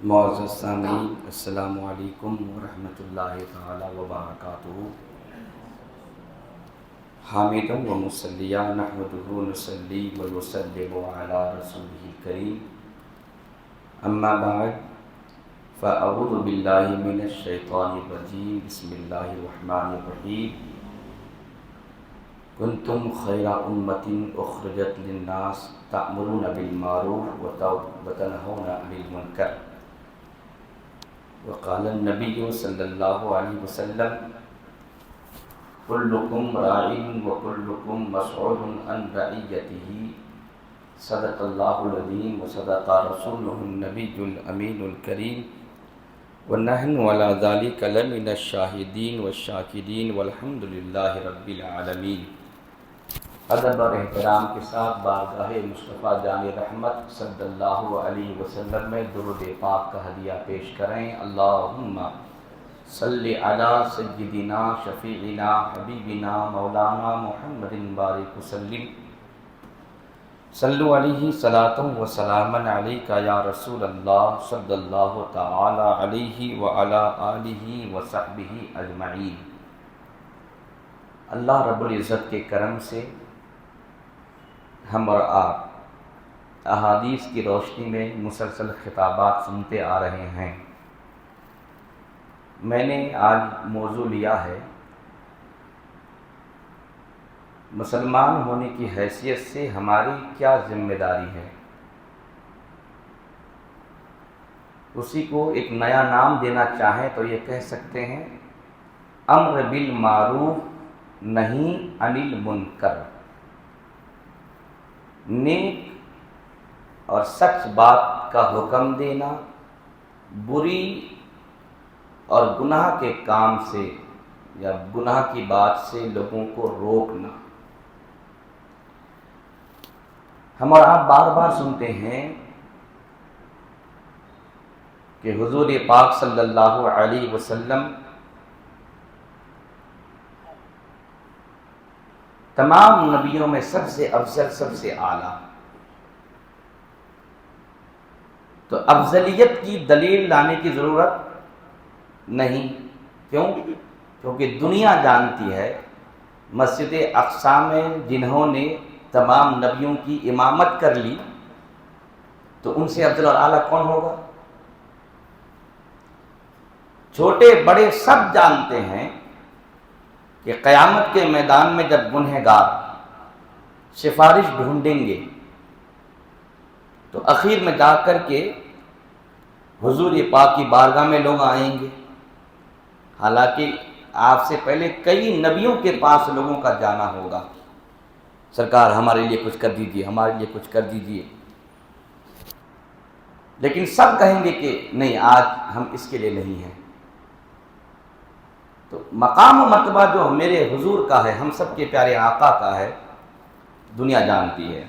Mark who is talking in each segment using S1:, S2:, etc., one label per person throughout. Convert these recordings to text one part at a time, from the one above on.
S1: معزز سامعین، السلام علیکم ورحمۃ اللہ تعالی وبرکاتہ۔ حامدا و مصلیٰ نحمدہ نصلی و نسلم علی رسولہ الکریم، اما بعد فاعوذ باللہ من الشیطان الرجیم، بسم اللہ الرحمن الرحیم۔ کنتم خیر امۃ اخرجت للناس تأمرون بالمعروف وتنہون عن المنکر۔ وقال النبی صلی اللہ علیہ وسلم کلکم راع وکلکم مسئول عن رعیتہ، صدق اللہ العظیم وصدق رسولہ النبی الامین الکریم، ونحن علی ذلک لمن الشاہدین والشاکرین والحمد للہ رب العالمین۔ ادب اور احترام کے ساتھ بارگاہ مصطفیٰ جامع رحمت صلی اللہ علیہ وسلم میں درود پاک کا ہدیہ پیش کریں۔ اللہم صلی علی سیدنا شفیعنا حبیبنا مولانا محمد بارک وسلم، صلو علیہ صلاۃ و سلاما علیک یا رسول اللہ صلی اللہ تعالی علیہ وعلی آلہ وصحبہ اجمعین۔ اللہ رب العزت کے کرم سے ہم اور آپ احادیث کی روشنی میں مسلسل خطابات سنتے آ رہے ہیں۔ میں نے آج موضوع لیا ہے مسلمان ہونے کی حیثیت سے ہماری کیا ذمہ داری ہے۔ اسی کو ایک نیا نام دینا چاہیں تو یہ کہہ سکتے ہیں امر بالمعروف نہی عن المنکر، نیک اور سچ بات کا حکم دینا، بری اور گناہ کے کام سے یا گناہ کی بات سے لوگوں کو روکنا۔ ہم اور آپ بار بار سنتے ہیں کہ حضور پاک صلی اللہ علیہ وسلم تمام نبیوں میں سب سے افضل، سب سے اعلیٰ۔ تو افضلیت کی دلیل لانے کی ضرورت نہیں۔ کیوں؟ کیونکہ دنیا جانتی ہے مسجد اقصی میں جنہوں نے تمام نبیوں کی امامت کر لی تو ان سے افضل اور اعلیٰ کون ہوگا؟ چھوٹے بڑے سب جانتے ہیں کہ قیامت کے میدان میں جب گنہگار سفارش ڈھونڈیں گے تو اخیر میں جا کر کے حضور پاک کی بارگاہ میں لوگ آئیں گے۔ حالانکہ آپ سے پہلے کئی نبیوں کے پاس لوگوں کا جانا ہوگا، سرکار ہمارے لیے کچھ کر دیجیے، ہمارے لیے کچھ کر دیجیے، لیکن سب کہیں گے کہ نہیں، آج ہم اس کے لیے نہیں ہیں۔ تو مقام و مرتبہ جو میرے حضور کا ہے، ہم سب کے پیارے آقا کا ہے، دنیا جانتی ہے۔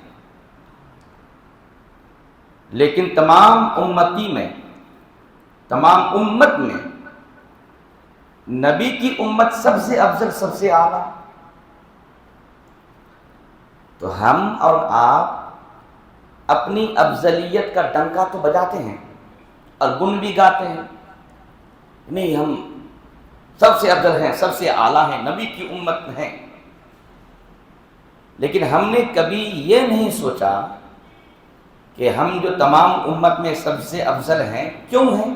S1: لیکن تمام امتی میں، تمام امت میں نبی کی امت سب سے افضل، سب سے اعلیٰ۔ تو ہم اور آپ اپنی افضلیت کا ڈنکا تو بجاتے ہیں اور گن بھی گاتے ہیں، نہیں ہم سب سے افضل ہیں، سب سے اعلیٰ ہیں، نبی کی امت ہیں۔ لیکن ہم نے کبھی یہ نہیں سوچا کہ ہم جو تمام امت میں سب سے افضل ہیں کیوں ہیں؟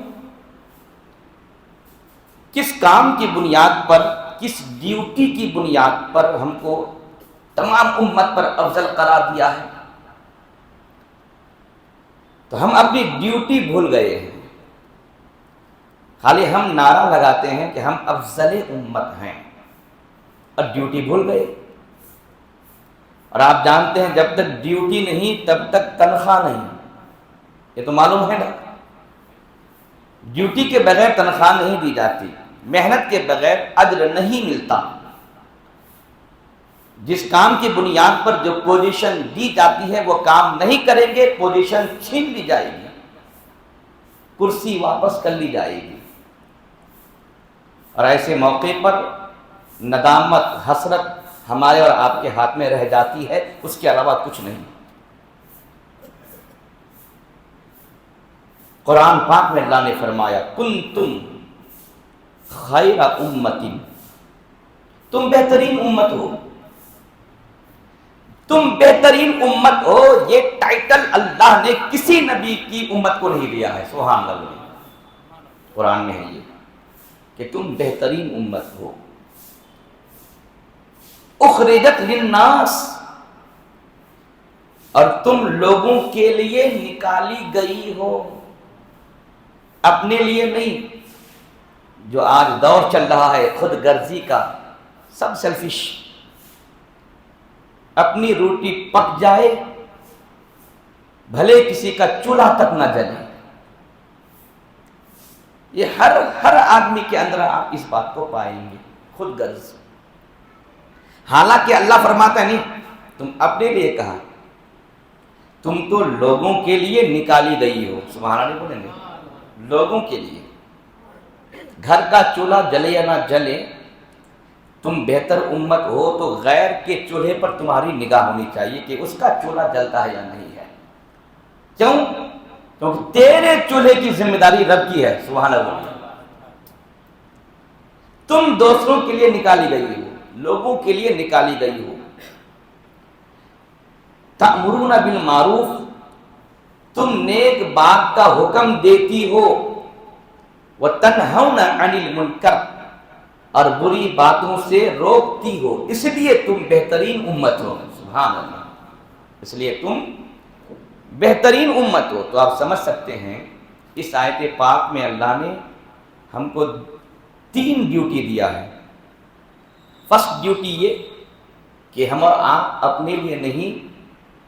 S1: کس کام کی بنیاد پر، کس ڈیوٹی کی بنیاد پر ہم کو تمام امت پر افضل قرار دیا ہے؟ تو ہم اپنی ڈیوٹی بھول گئے ہیں، خالی ہم نعرہ لگاتے ہیں کہ ہم افضل امت ہیں اور ڈیوٹی بھول گئے۔ اور آپ جانتے ہیں جب تک ڈیوٹی نہیں تب تک تنخواہ نہیں، یہ تو معلوم ہے نا۔ ڈیوٹی کے بغیر تنخواہ نہیں دی جاتی، محنت کے بغیر اجر نہیں ملتا۔ جس کام کی بنیاد پر جو پوزیشن دی جاتی ہے وہ کام نہیں کریں گے، پوزیشن چھین لی جائے گی، کرسی واپس کر لی جائے گی، اور ایسے موقع پر ندامت، حسرت ہمارے اور آپ کے ہاتھ میں رہ جاتی ہے، اس کے علاوہ کچھ نہیں۔ قرآن پاک میں اللہ نے فرمایا کنتم خیر امت، تم بہترین امت ہو، تم بہترین امت ہو۔ یہ ٹائٹل اللہ نے کسی نبی کی امت کو نہیں دیا ہے، سبحان اللہ، قرآن میں ہے یہ کہ تم بہترین امت ہو، اخرجت للناس، اور تم لوگوں کے لیے نکالی گئی ہو، اپنے لیے نہیں۔ جو آج دور چل رہا ہے خود غرضی کا، سب سیلفش، اپنی روٹی پک جائے بھلے کسی کا چولہا تک نہ جلے، یہ ہر آدمی کے اندر آپ اس بات کو پائیں گے، خود غرض۔ حالانکہ اللہ فرماتا ہے نہیں، تم اپنے لیے کہا، تم تو لوگوں کے لیے نکالی گئی ہو، سبحان اللہ بولیں گے، لوگوں کے لیے۔ گھر کا چولہا جلے یا نہ جلے، تم بہتر امت ہو تو غیر کے چولہے پر تمہاری نگاہ ہونی چاہیے کہ اس کا چولہا جلتا ہے یا نہیں ہے۔ کیوں؟ کیونکہ تیرے چولہے کی ذمہ داری رب کی ہے، سبحان اللہ۔ تم دوسروں کے لیے نکالی گئی ہو، لوگوں کے لیے نکالی گئی ہو۔ تأمرون بالمعروف، تم نیک بات کا حکم دیتی ہو، وتنہون عن المنکر، اور بری باتوں سے روکتی ہو، اس لیے تم بہترین امت ہو، سبحان اللہ، اس لیے تم بہترین امت ہو۔ تو آپ سمجھ سکتے ہیں اس آیت پاک میں اللہ نے ہم کو 3 ڈیوٹی دیا ہے۔ فرسٹ ڈیوٹی یہ کہ ہم اور آپ اپنے لیے نہیں،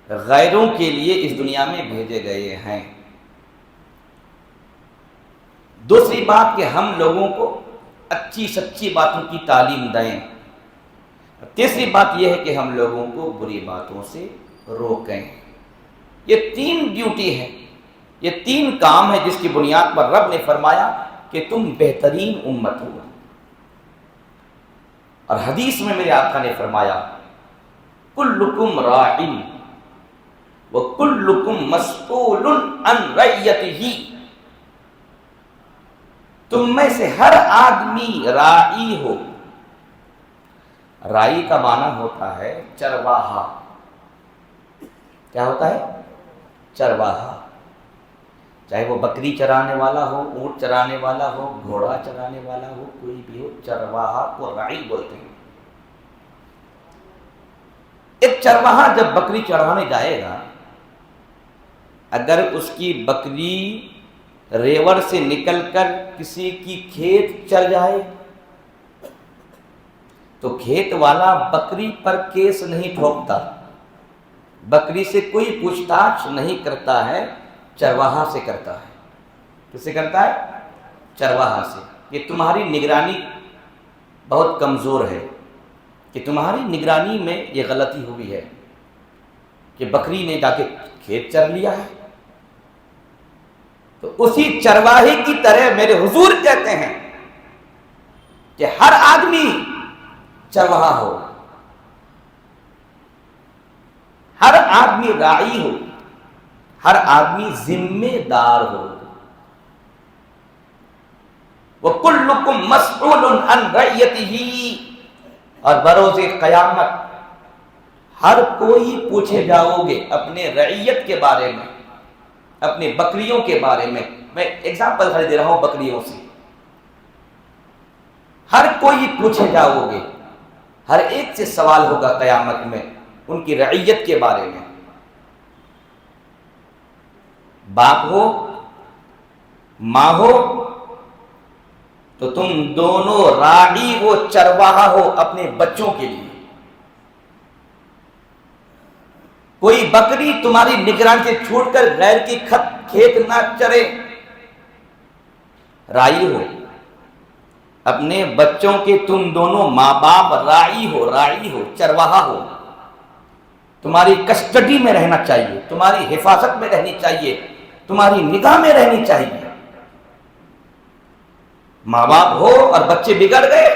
S1: غیروں کے لیے اس دنیا میں بھیجے گئے ہیں۔ دوسری بات کہ ہم لوگوں کو اچھی سچی باتوں کی تعلیم دیں۔ تیسری بات یہ ہے کہ ہم لوگوں کو بری باتوں سے روکیں۔ یہ 3 ڈیوٹی ہے، یہ 3 کام ہے جس کی بنیاد پر رب نے فرمایا کہ تم بہترین امت ہو۔ اور حدیث میں میرے آقا نے فرمایا کلکم راع وکلکم مسئول عن رعیتہ، تم میں سے ہر آدمی راعی ہو۔ راعی کا معنی ہوتا ہے چرواہا۔ کیا ہوتا ہے؟ چرواہا۔ چاہے وہ بکری چرانے والا ہو، اونٹ چرانے والا ہو، گھوڑا چرانے والا ہو، کوئی بھی ہو، چرواہا کو راعی بولتے ہیں۔ ایک چرواہا جب بکری چرانے جائے گا، اگر اس کی بکری ریوڑ سے نکل کر کسی کی کھیت چل جائے تو کھیت والا بکری پر کیس نہیں ٹھوکتا، بکری سے کوئی پوچھ تاچھ نہیں کرتا ہے، چرواہا سے کرتا ہے۔ کس سے کرتا ہے؟ چرواہا سے، کہ تمہاری نگرانی بہت کمزور ہے، کہ تمہاری نگرانی میں یہ غلطی ہوئی ہے کہ بکری نے جا کے کھیت چر لیا ہے۔ تو اسی چرواہے کی طرح میرے حضور کہتے ہیں کہ ہر آدمی چرواہا ہو، ہر آدمی راعی ہو، ہر آدمی ذمہ دار ہو۔ وَكُلُّكُمْ مَسْئُولٌ عَنْ رَعِيَّتِهِ، اور بروز قیامت ہر کوئی پوچھے جاؤ گے اپنے رعیت کے بارے میں، اپنے بکریوں کے بارے میں۔ میں ایگزامپل دے رہا ہوں بکریوں سے۔ ہر کوئی پوچھے جاؤ گے، ہر ایک سے سوال ہوگا قیامت میں ان کی رعیت کے بارے میں۔ باپ ہو، ماں ہو، تو تم دونوں راعی ہو، چرواہا ہو اپنے بچوں کے لیے۔ کوئی بکری تمہاری نگرانی سے چھوٹ کر غیر کی کھیت نہ چرے، راعی ہو اپنے بچوں کے، تم دونوں ماں باپ راعی ہو، چرواہا ہو۔ تمہاری کسٹڈی میں رہنا چاہیے، تمہاری حفاظت میں رہنی چاہیے، تمہاری نگاہ میں رہنی چاہیے۔ ماں باپ ہو اور بچے بگڑ گئے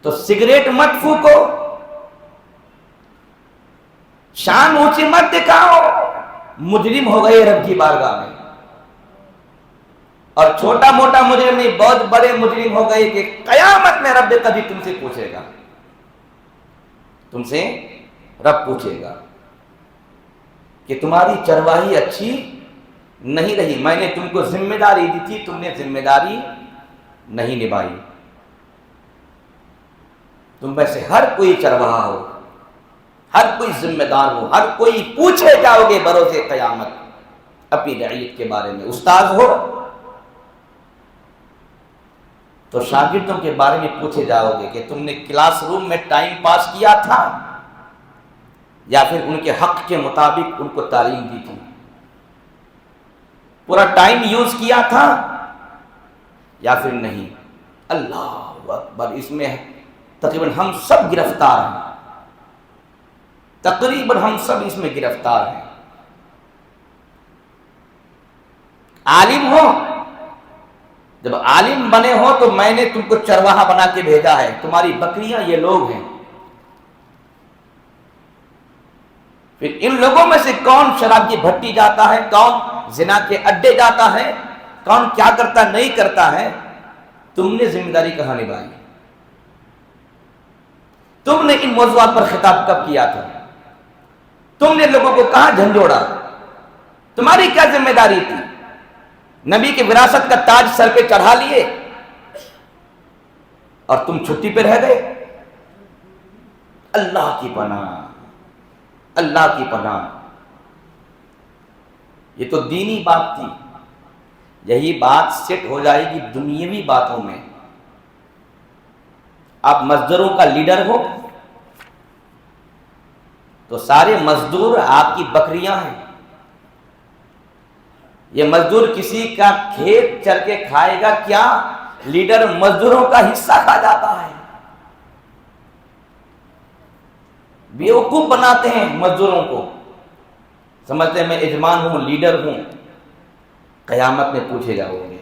S1: تو سگریٹ مت پھونکو، شان اونچی مت دکھاؤ، مجرم ہو گئے رب کی بارگاہ میں۔ اور چھوٹا موٹا مجرم نہیں، بہت بڑے مجرم ہو گئے کہ قیامت میں رب قدیر تم سے پوچھے گا، تم سے رب پوچھے گا کہ تمہاری چرواہی اچھی نہیں رہی، میں نے تم کو ذمہ داری دی تھی، تم نے ذمہ داری نہیں نبھائی۔ تم میں سے ہر کوئی چرواہا ہو، ہر کوئی ذمہ دار ہو، ہر کوئی پوچھے جاؤ گے بروز قیامت اپنی رعیت کے بارے میں۔ استاد ہو تو شاگردوں کے بارے میں پوچھے جاؤ گے کہ تم نے کلاس روم میں ٹائم پاس کیا تھا یا پھر ان کے حق کے مطابق ان کو تعلیم دی تھی، پورا ٹائم یوز کیا تھا یا پھر نہیں۔ اللہ اکبر، اس میں تقریباً ہم سب گرفتار ہیں، تقریباً ہم سب اس میں گرفتار ہیں۔ عالم ہو، جب عالم بنے ہو تو میں نے تم کو چرواہا بنا کے بھیجا ہے، تمہاری بکریاں یہ لوگ ہیں۔ پھر ان لوگوں میں سے کون شراب کی بھٹی جاتا ہے، کون زنا کے اڈے جاتا ہے، کون کیا کرتا نہیں کرتا ہے، تم نے ذمہ داری کہاں نبھائی؟ تم نے ان موضوعات پر خطاب کب کیا تھا؟ تم نے لوگوں کو کہاں جھنجھوڑا؟ تمہاری کیا ذمہ داری تھی؟ نبی کی وراثت کا تاج سر پہ چڑھا لیے اور تم چھٹی پہ رہ گئے؟ اللہ کی پناہ، اللہ کی پناہ۔ یہ تو دینی بات تھی، یہی بات سیٹ ہو جائے گی دنیاوی باتوں میں۔ آپ مزدوروں کا لیڈر ہو تو سارے مزدور آپ کی بکریاں ہیں۔ یہ مزدور کسی کا کھیت چر کے کھائے گا کیا؟ لیڈر مزدوروں کا حصہ کھا جاتا ہے۔ بیوقوف بناتے ہیں مزدوروں کو، سمجھتے ہیں میں یجمان ہوں، لیڈر ہوں۔ قیامت میں پوچھے جاؤ گے،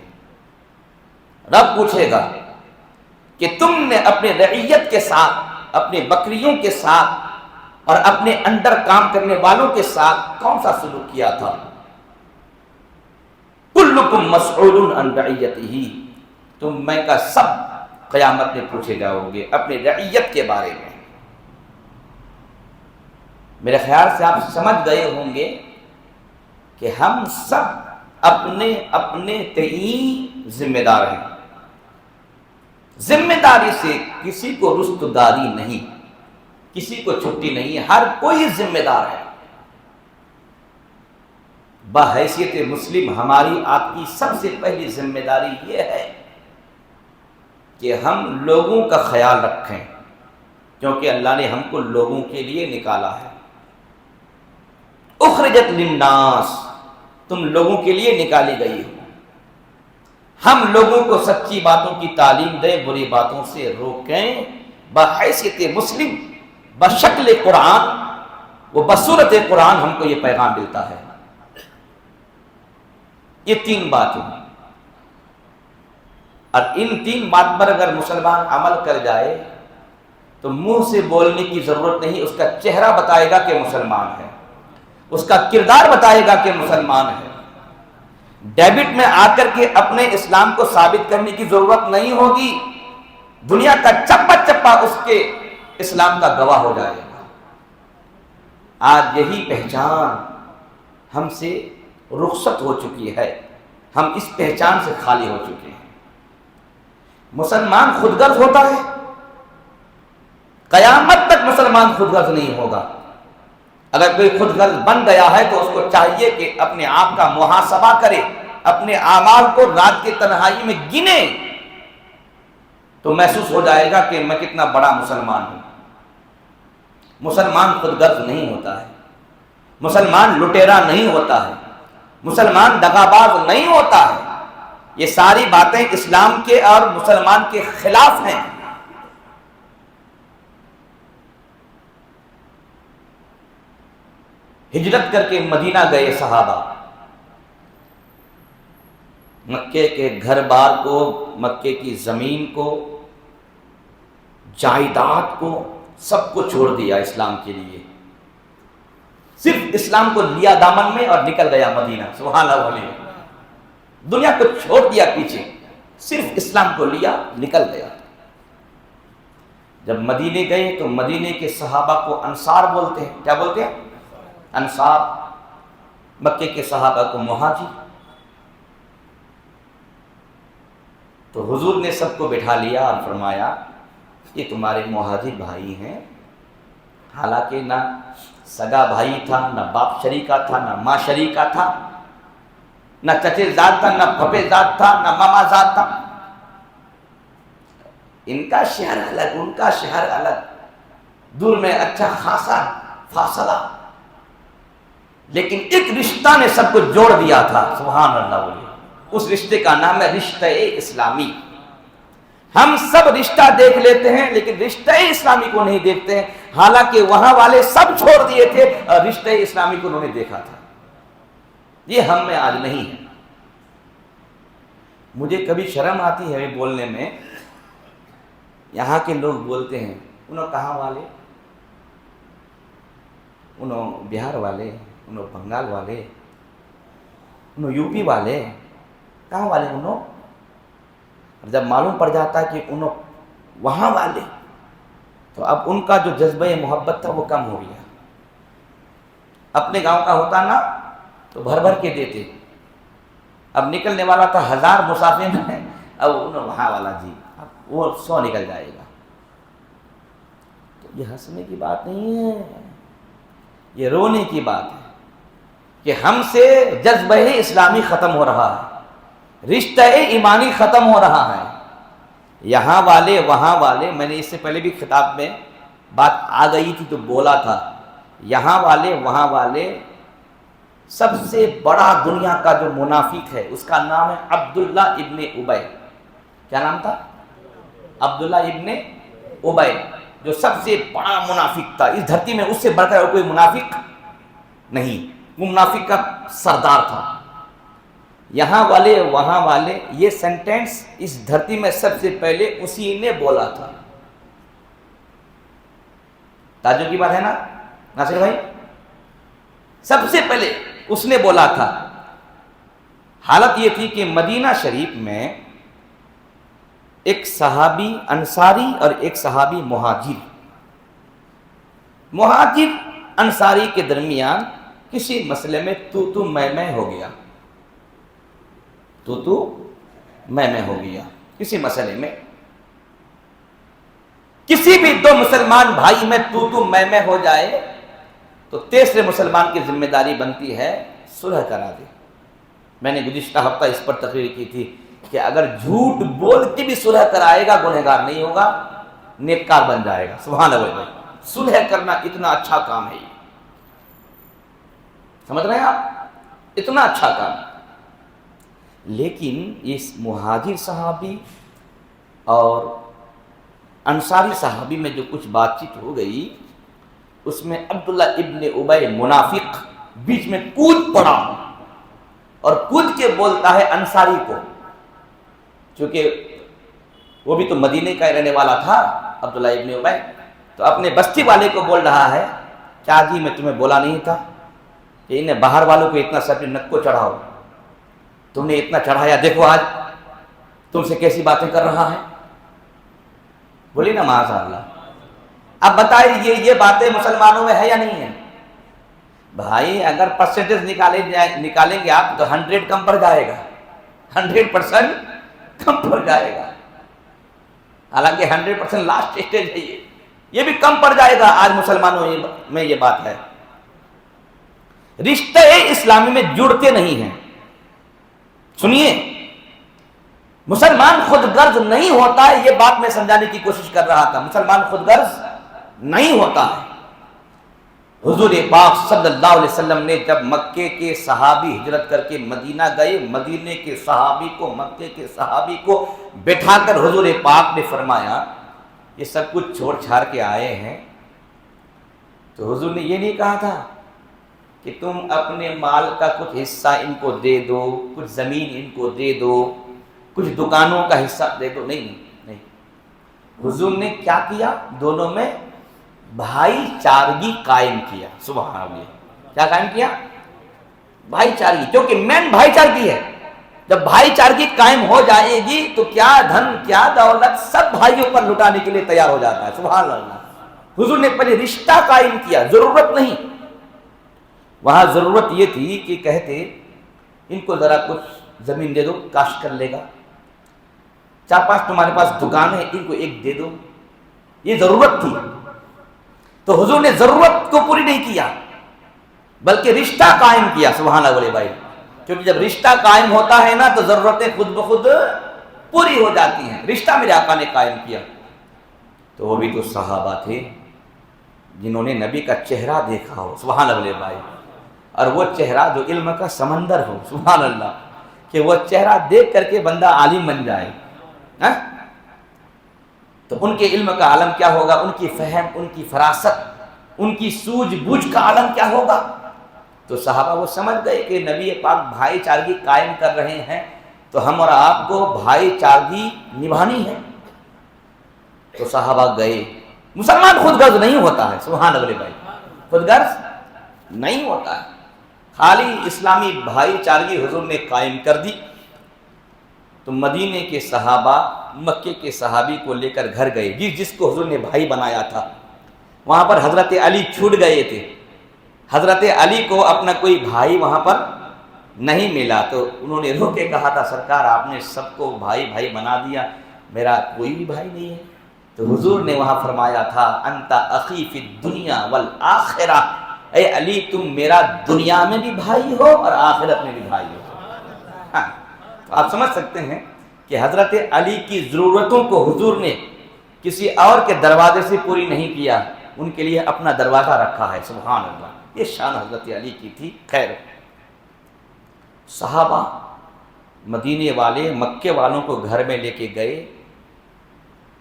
S1: رب پوچھے گا کہ تم نے اپنے رعیت کے ساتھ، اپنے بکریوں کے ساتھ اور اپنے اندر کام کرنے والوں کے ساتھ کون سا سلوک کیا تھا؟ کلکم مسئول عن رعیتہ، تم میں کا سب قیامت میں پوچھے جاؤ گے اپنے رعیت کے بارے میں۔ میرے خیال سے آپ سمجھ گئے ہوں گے کہ ہم سب اپنے اپنے تئیں ذمہ دار ہیں۔ ذمہ داری سے کسی کو رستگاری نہیں، کسی کو چھٹی نہیں ہے، ہر کوئی ذمہ دار ہے۔ بحیثیت مسلم ہماری آپ کی سب سے پہلی ذمہ داری یہ ہے کہ ہم لوگوں کا خیال رکھیں، کیونکہ اللہ نے ہم کو لوگوں کے لیے نکالا ہے۔ اخرجت للناس، تم لوگوں کے لیے نکالی گئی ہو۔ ہم لوگوں کو سچی باتوں کی تعلیم دیں، بری باتوں سے روکیں۔ بحیثیت مسلم، بشکل قرآن و بصورت قرآن ہم کو یہ پیغام ملتا ہے۔ یہ تین باتیں، اور ان تین بات پر اگر مسلمان عمل کر جائے تو منہ سے بولنے کی ضرورت نہیں، اس کا چہرہ بتائے گا کہ مسلمان ہے، اس کا کردار بتائے گا کہ مسلمان ہے۔ ڈیبٹ میں آ کر کے اپنے اسلام کو ثابت کرنے کی ضرورت نہیں ہوگی، دنیا کا چپا چپا اس کے اسلام کا گواہ ہو جائے گا۔ آج یہی پہچان ہم سے رخصت ہو چکی ہے، ہم اس پہچان سے خالی ہو چکے ہیں۔ مسلمان خود غرض ہوتا ہے، قیامت تک مسلمان خود غرض نہیں ہوگا۔ اگر کوئی خود غرض بن گیا ہے تو اس کو چاہیے کہ اپنے آپ کا محاسبہ کرے، اپنے اعمال کو رات کی تنہائی میں گنے، تو محسوس ہو جائے گا کہ میں کتنا بڑا مسلمان ہوں۔ مسلمان خود غرض نہیں ہوتا ہے، مسلمان لٹیرا نہیں ہوتا ہے، مسلمان دغاباز نہیں ہوتا ہے۔ یہ ساری باتیں اسلام کے اور مسلمان کے خلاف ہیں۔ ہجرت کر کے مدینہ گئے صحابہ، مکے کے گھر بار کو، مکے کی زمین کو، جائیداد کو، سب کو چھوڑ دیا اسلام کے لیے، صرف اسلام کو لیا دامن میں اور نکل گیا مدینہ۔ سبحان اللہ علیہ۔ دنیا کو چھوڑ دیا پیچھے، صرف اسلام کو لیا، نکل گیا۔ جب مدینے گئے تو مدینے کے صحابہ کو انصار بولتے ہیں۔ کیا بولتے ہیں؟ انصار۔ مکے کے صحابہ کو مہاجر۔ تو حضور نے سب کو بٹھا لیا اور فرمایا یہ تمہارے مہاجر بھائی ہیں، حالانکہ نہ سگا بھائی تھا، نہ باپ شریکہ تھا، نہ ماں شریکہ تھا، نہ چچے ذات تھا، نہ پھپھے ذات تھا، نہ ماما ذات تھا۔ ان کا شہر الگ، ان کا شہر الگ، دور میں اچھا خاصا فاصلہ، لیکن ایک رشتہ نے سب کو جوڑ دیا تھا۔ سبحان اللہ بولیے۔ اس رشتے کا نام ہے رشتہ اسلامی۔ ہم سب رشتہ دیکھ لیتے ہیں لیکن رشتہ اسلامی کو نہیں دیکھتے ہیں، حالانکہ وہاں والے سب چھوڑ دیے تھے اور رشتہ اسلامی کو انہوں نے دیکھا تھا۔ یہ ہم میں آج نہیں ہے۔ مجھے کبھی شرم آتی ہے بولنے میں، یہاں کے لوگ بولتے ہیں انہوں کہاں والے، انہوں بہار والے، انہوں بنگال والے، انہوں یو پی والے، کہاں والے انہوں؟ جب معلوم پڑ جاتا ہے کہ انہوں وہاں والے، تو اب ان کا جو جذبہ محبت تھا وہ کم ہو گیا۔ اپنے گاؤں کا ہوتا نا تو بھر بھر کے دیتے، اب نکلنے والا تھا 1000 مسافر میں، اب انہوں وہاں والا جی، اب وہ 100 نکل جائے گا۔ تو یہ ہنسنے کی بات نہیں ہے، یہ رونے کی بات ہے کہ ہم سے جذبہ اسلامی ختم ہو رہا ہے، رشتہ ایمانی ختم ہو رہا ہے۔ یہاں والے وہاں والے، میں نے اس سے پہلے بھی خطاب میں بات آ گئی تھی تو بولا تھا، یہاں والے وہاں والے، سب سے بڑا دنیا کا جو منافق ہے اس کا نام ہے عبداللہ ابن ابی۔ کیا نام تھا؟ عبداللہ ابن ابی، جو سب سے بڑا منافق تھا اس دھرتی میں، اس سے بڑھ کر کوئی منافق نہیں، وہ منافق کا سردار تھا۔ یہاں والے وہاں والے، یہ سینٹینس اس دھرتی میں سب سے پہلے اسی نے بولا تھا۔ تعجب کی بات ہے نا ناصر بھائی؟ سب سے پہلے اس نے بولا تھا۔ حالت یہ تھی کہ مدینہ شریف میں ایک صحابی انصاری اور ایک صحابی مہاجر، مہاجر انصاری کے درمیان کسی مسئلے میں تو میں ہو گیا، تو میں ہو گیا کسی مسئلے میں۔ کسی بھی دو مسلمان بھائی میں تو میں ہو جائے تو تیسرے مسلمان کی ذمہ داری بنتی ہے صلح کرا دے۔ میں نے گزشتہ ہفتہ اس پر تقریر کی تھی کہ اگر جھوٹ بول کے بھی صلح کرائے گا گنہگار نہیں ہوگا، نیککار بن جائے گا۔ سبحان اللہ بھائی، صلح کرنا اتنا اچھا کام ہے، سمجھ رہے ہیں آپ؟ اتنا اچھا کام ہے۔ لیکن اس مہاجر صحابی اور انصاری صحابی میں جو کچھ بات چیت ہو گئی، اس میں عبداللہ ابن ابی منافق بیچ میں کود پڑا اور کود کے بولتا ہے انصاری کو، چونکہ وہ بھی تو مدینے کا رہنے والا تھا عبداللہ ابن ابی، تو اپنے بستی والے کو بول رہا ہے، کیا جی میں تمہیں بولا نہیں تھا کہ انہیں باہر والوں کو اتنا سر نک کو چڑھاؤ، تم نے اتنا چڑھایا، دیکھو آج تم سے کیسی باتیں کر رہا ہے۔ بولی نا معاذ اللہ۔ اب بتائیے یہ باتیں مسلمانوں میں ہے یا نہیں ہے؟ بھائی اگر پرسنٹیج نکالیں گے آپ تو 100 کم پڑ جائے گا، 100% کم پڑ جائے گا، حالانکہ 100% لاسٹ اسٹیج ہے، یہ بھی کم پڑ جائے گا۔ آج مسلمانوں میں یہ بات ہے، رشتے اسلامی میں جڑتے نہیں ہیں۔ سنیے، مسلمان خود غرض نہیں ہوتا ہے، یہ بات میں سمجھانے کی کوشش کر رہا تھا۔ مسلمان خود غرض نہیں ہوتا ہے۔ حضور پاک صلی اللہ علیہ وسلم نے جب مکے کے صحابی ہجرت کر کے مدینہ گئے، مدینے کے صحابی کو مکے کے صحابی کو بٹھا کر حضور پاک نے فرمایا یہ سب کچھ چھوڑ چھاڑ کے آئے ہیں، تو حضور نے یہ نہیں کہا تھا کہ تم اپنے مال کا کچھ حصہ ان کو دے دو، کچھ زمین ان کو دے دو، کچھ دکانوں کا حصہ دے دو، نہیں۔ حضور نے کیا کیا؟ دونوں میں بھائی چارگی قائم کیا۔ سبحان اللہ، کیا قائم کیا؟ بھائی چارگی، کیونکہ مین بھائی چارگی ہے۔ جب بھائی چارگی قائم ہو جائے گی تو کیا دھن کیا دولت سب بھائیوں پر لٹانے کے لیے تیار ہو جاتا ہے. سبحان اللہ. حضور نے پہلے رشتہ قائم کیا, ضرورت نہیں. وہاں ضرورت یہ تھی کہ کہتے ان کو ذرا کچھ زمین دے دو, کاشت کر لے گا. 4-5 تمہارے پاس دکان ہے, ان کو ایک دے دو. یہ ضرورت تھی. تو حضور نے ضرورت کو پوری نہیں کیا بلکہ رشتہ قائم کیا. سبحان اللہ بولے بھائی. کیونکہ جب رشتہ قائم ہوتا ہے نا تو ضرورتیں خود بخود پوری ہو جاتی ہیں. رشتہ میرے آقا نے قائم کیا. تو وہ بھی تو صحابہ تھے جنہوں نے نبی کا چہرہ دیکھا ہو. سبحان اللہ بولے بھائی. اور وہ چہرہ جو علم کا سمندر ہو. سبحان اللہ. کہ وہ چہرہ دیکھ کر کے بندہ عالم بن جائے. تو ان کے علم کا عالم کیا ہوگا, ان کی فہم, ان کی فراست, ان کی سوجھ بوجھ کا عالم کیا ہوگا. تو صحابہ وہ سمجھ گئے کہ نبی پاک بھائی چارگی قائم کر رہے ہیں تو ہم اور آپ کو بھائی چارگی نبھانی ہے. تو صحابہ گئے. مسلمان خود غرض نہیں ہوتا ہے. سبحان اللہ بھائی. خود غرض نہیں ہوتا ہے. خالی اسلامی بھائی چارگی حضور نے قائم کر دی. تو مدینے کے صحابہ مکے کے صحابی کو لے کر گھر گئے. جس کو حضور نے بھائی بنایا تھا وہاں پر حضرت علی چھوٹ گئے تھے. حضرت علی کو اپنا کوئی بھائی وہاں پر نہیں ملا. تو انہوں نے رو کے کہا تھا, سرکار آپ نے سب کو بھائی بھائی بنا دیا, میرا کوئی بھی بھائی نہیں ہے. تو حضور نے وہاں فرمایا تھا, انت اخی فی الدنیا والآخرہ. اے علی تم میرا دنیا میں بھی بھائی ہو اور آخرت میں بھی بھائی ہو. ہاں, تو آپ سمجھ سکتے ہیں کہ حضرت علی کی ضرورتوں کو حضور نے کسی اور کے دروازے سے پوری نہیں کیا, ان کے لیے اپنا دروازہ رکھا ہے. سبحان اللہ. یہ شان حضرت علی کی تھی. خیر, صحابہ مدینے والے مکے والوں کو گھر میں لے کے گئے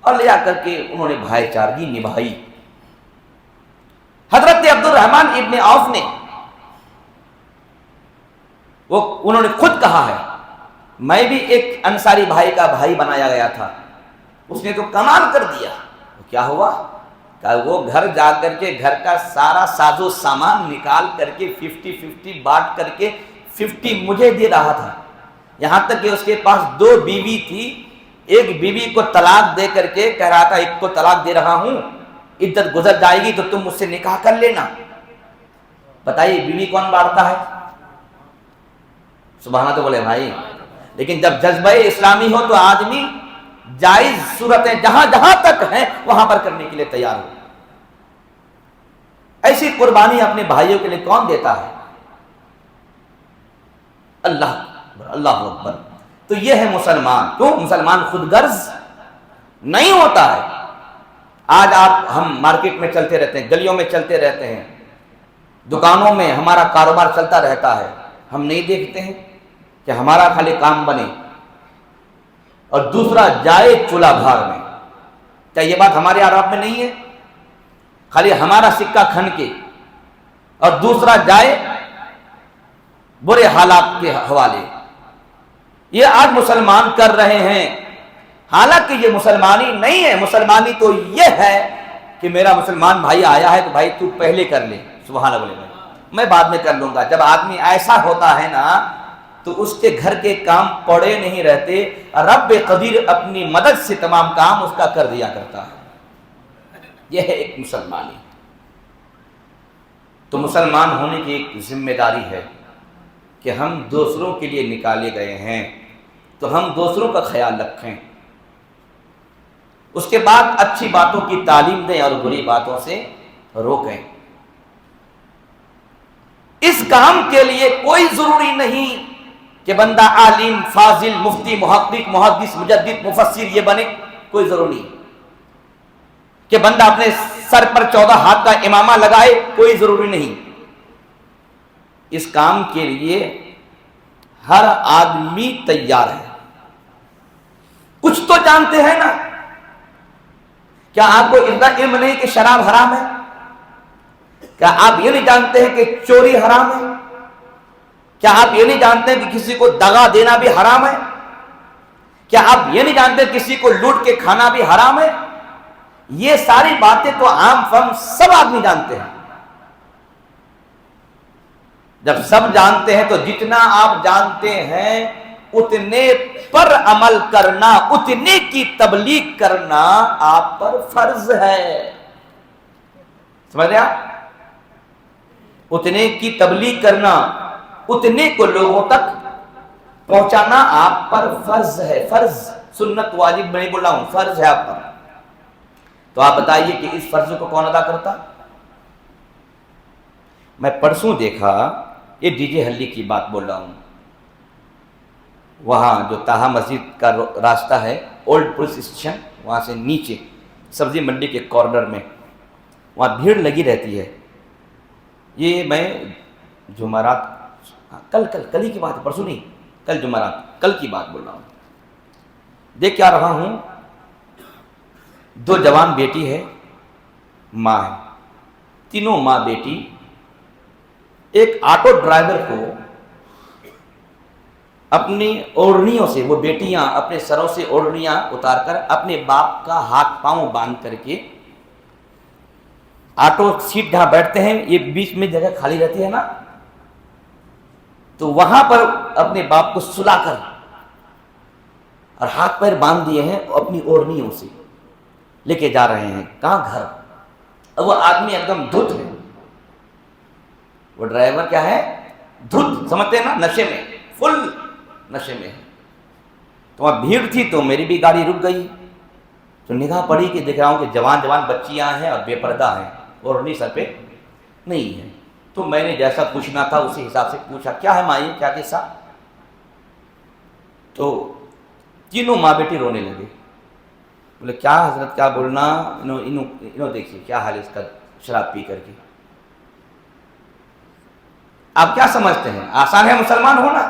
S1: اور لے آ کر کے انہوں نے بھائی چارگی نبھائی. حضرت عبد الرحمن ابن عوف نے انہوں نے خود کہا ہے, میں بھی ایک انصاری بھائی کا بھائی بنایا گیا تھا, اس نے تو کمال کر دیا. کیا ہوا کہ وہ گھر جا کر کے گھر کا سارا ساز و سامان نکال کر کے 50-50 بانٹ کر کے 50 مجھے دے رہا تھا. یہاں تک کہ اس کے پاس 2 بیوی تھی. ایک بیوی کو طلاق دے کر کے کہہ رہا تھا, ایک کو طلاق دے رہا ہوں, عدت گزر جائے گی تو تم مجھ سے نکاح کر لینا. بتائیے بیوی کون بانٹتا ہے؟ سبحان اللہ. تو بولے بھائی, لیکن جب جذبہ اسلامی ہو تو آدمی جائز صورتیں جہاں جہاں تک ہیں وہاں پر کرنے کے لیے تیار ہو. ایسی قربانی اپنے بھائیوں کے لیے کون دیتا ہے؟ اللہ اکبر. تو یہ ہے مسلمان. کیوں مسلمان خود غرض نہیں ہوتا ہے. آج ہم مارکیٹ میں چلتے رہتے ہیں, گلیوں میں چلتے رہتے ہیں, دکانوں میں ہمارا کاروبار چلتا رہتا ہے. ہم نہیں دیکھتے ہیں کہ ہمارا خالی کام بنے اور دوسرا جائے چولہا بھار میں. کیا یہ بات ہمارے عرب میں نہیں ہے؟ خالی ہمارا سکہ کھن کے اور دوسرا جائے برے حالات کے حوالے. یہ آج مسلمان کر رہے ہیں. حالانکہ یہ مسلمانی نہیں ہے. مسلمانی تو یہ ہے کہ میرا مسلمان بھائی آیا ہے تو بھائی تو پہلے کر لے. سبحان اللہ, میں بعد میں کر لوں گا. جب آدمی ایسا ہوتا ہے نا تو اس کے گھر کے کام پڑے نہیں رہتے. رب قدیر اپنی مدد سے تمام کام اس کا کر دیا کرتا ہے. یہ ہے ایک مسلمانی. تو مسلمان ہونے کی ایک ذمہ داری ہے کہ ہم دوسروں کے لیے نکالے گئے ہیں تو ہم دوسروں کا خیال رکھیں. اس کے بعد اچھی باتوں کی تعلیم دیں اور بری باتوں سے روکیں. اس کام کے لیے کوئی ضروری نہیں کہ بندہ عالم, فاضل, مفتی, محقق, محدث, مجدد, مفسر یہ بنے. کوئی ضروری نہیں کہ بندہ اپنے سر پر 14 ہاتھ کا امامہ لگائے. کوئی ضروری نہیں. اس کام کے لیے ہر آدمی تیار ہے. کچھ تو جانتے ہیں نا. کیا آپ کو اتنا علم نہیں کہ شراب حرام ہے؟ کیا آپ یہ نہیں جانتے ہیں کہ چوری حرام ہے؟ کیا آپ یہ نہیں جانتے ہیں کہ کسی کو دغا دینا بھی حرام ہے؟ کیا آپ یہ نہیں جانتے کسی کو لوٹ کے کھانا بھی حرام ہے؟ یہ ساری باتیں تو عام فہم سب آدمی جانتے ہیں. جب سب جانتے ہیں تو جتنا آپ جانتے ہیں اتنے پر عمل کرنا، اتنے کی تبلیغ کرنا آپ پر فرض ہے. سمجھ رہے آپ؟ اتنے کی تبلیغ کرنا، اتنے کو لوگوں تک پہنچانا آپ پر فرض ہے. فرض، سنت واجب میں نہیں بول رہا ہوں، فرض ہے آپ پر. تو آپ بتائیے کہ اس فرض کو کون ادا کرتا؟ میں پرسوں دیکھا، یہ ڈی جے ہلی کی بات بول رہا ہوں، وہاں جو طٰہٰ مسجد کا راستہ ہے، اولڈ پولیس اسٹیشن، وہاں سے نیچے سبزی منڈی کے کارنر میں وہاں بھیڑ لگی رہتی ہے. یہ میں جمعرات، کل ہی کی بات ہے، پرسوں نہیں، کل جمعرات، کل کی بات بول رہا ہوں. دیکھ کیا رہا ہوں، 2 جوان بیٹی ہے، ماں ہے، تینوں ماں بیٹی ایک آٹو ڈرائیور کو اپنی اوڑھنیوں سے، وہ بیٹیاں اپنے سروں سے اوڑھنیاں اتار کر اپنے باپ کا ہاتھ پاؤں باندھ کر کے، آٹو سیٹ جہاں بیٹھتے ہیں یہ بیچ میں جگہ خالی رہتی ہے نا، تو وہاں پر اپنے باپ کو سلا کر اور ہاتھ پیر باندھ دیے ہیں، اپنی اوڑھنیوں سے لے کے جا رہے ہیں. کہاں؟ گھر. اور وہ آدمی ایک دم دھت ہے، وہ ڈرائیور کیا ہے؟ دھت. سمجھتے ہیں نا؟ نشے میں، فل نشے میں ہے. تو وہاں بھیڑ تھی تو میری بھی گاڑی رک گئی، تو نگاہ پڑی کہ دیکھ رہا ہوں کہ جوان بچیاں ہیں اور بے پردہ ہیں، اور انہیں سر پہ نہیں ہے. تو میں نے جیسا پوچھنا تھا اسی حساب سے پوچھا، کیا ہے مائی، کیا قصہ؟ تو تینوں ماں بیٹی رونے لگے. بولے کیا حضرت، کیا بولنا، انہوں دیکھیے کیا حال ہے اس کا شراب پی کر کے. آپ کیا سمجھتے ہیں آسان ہے مسلمان ہونا؟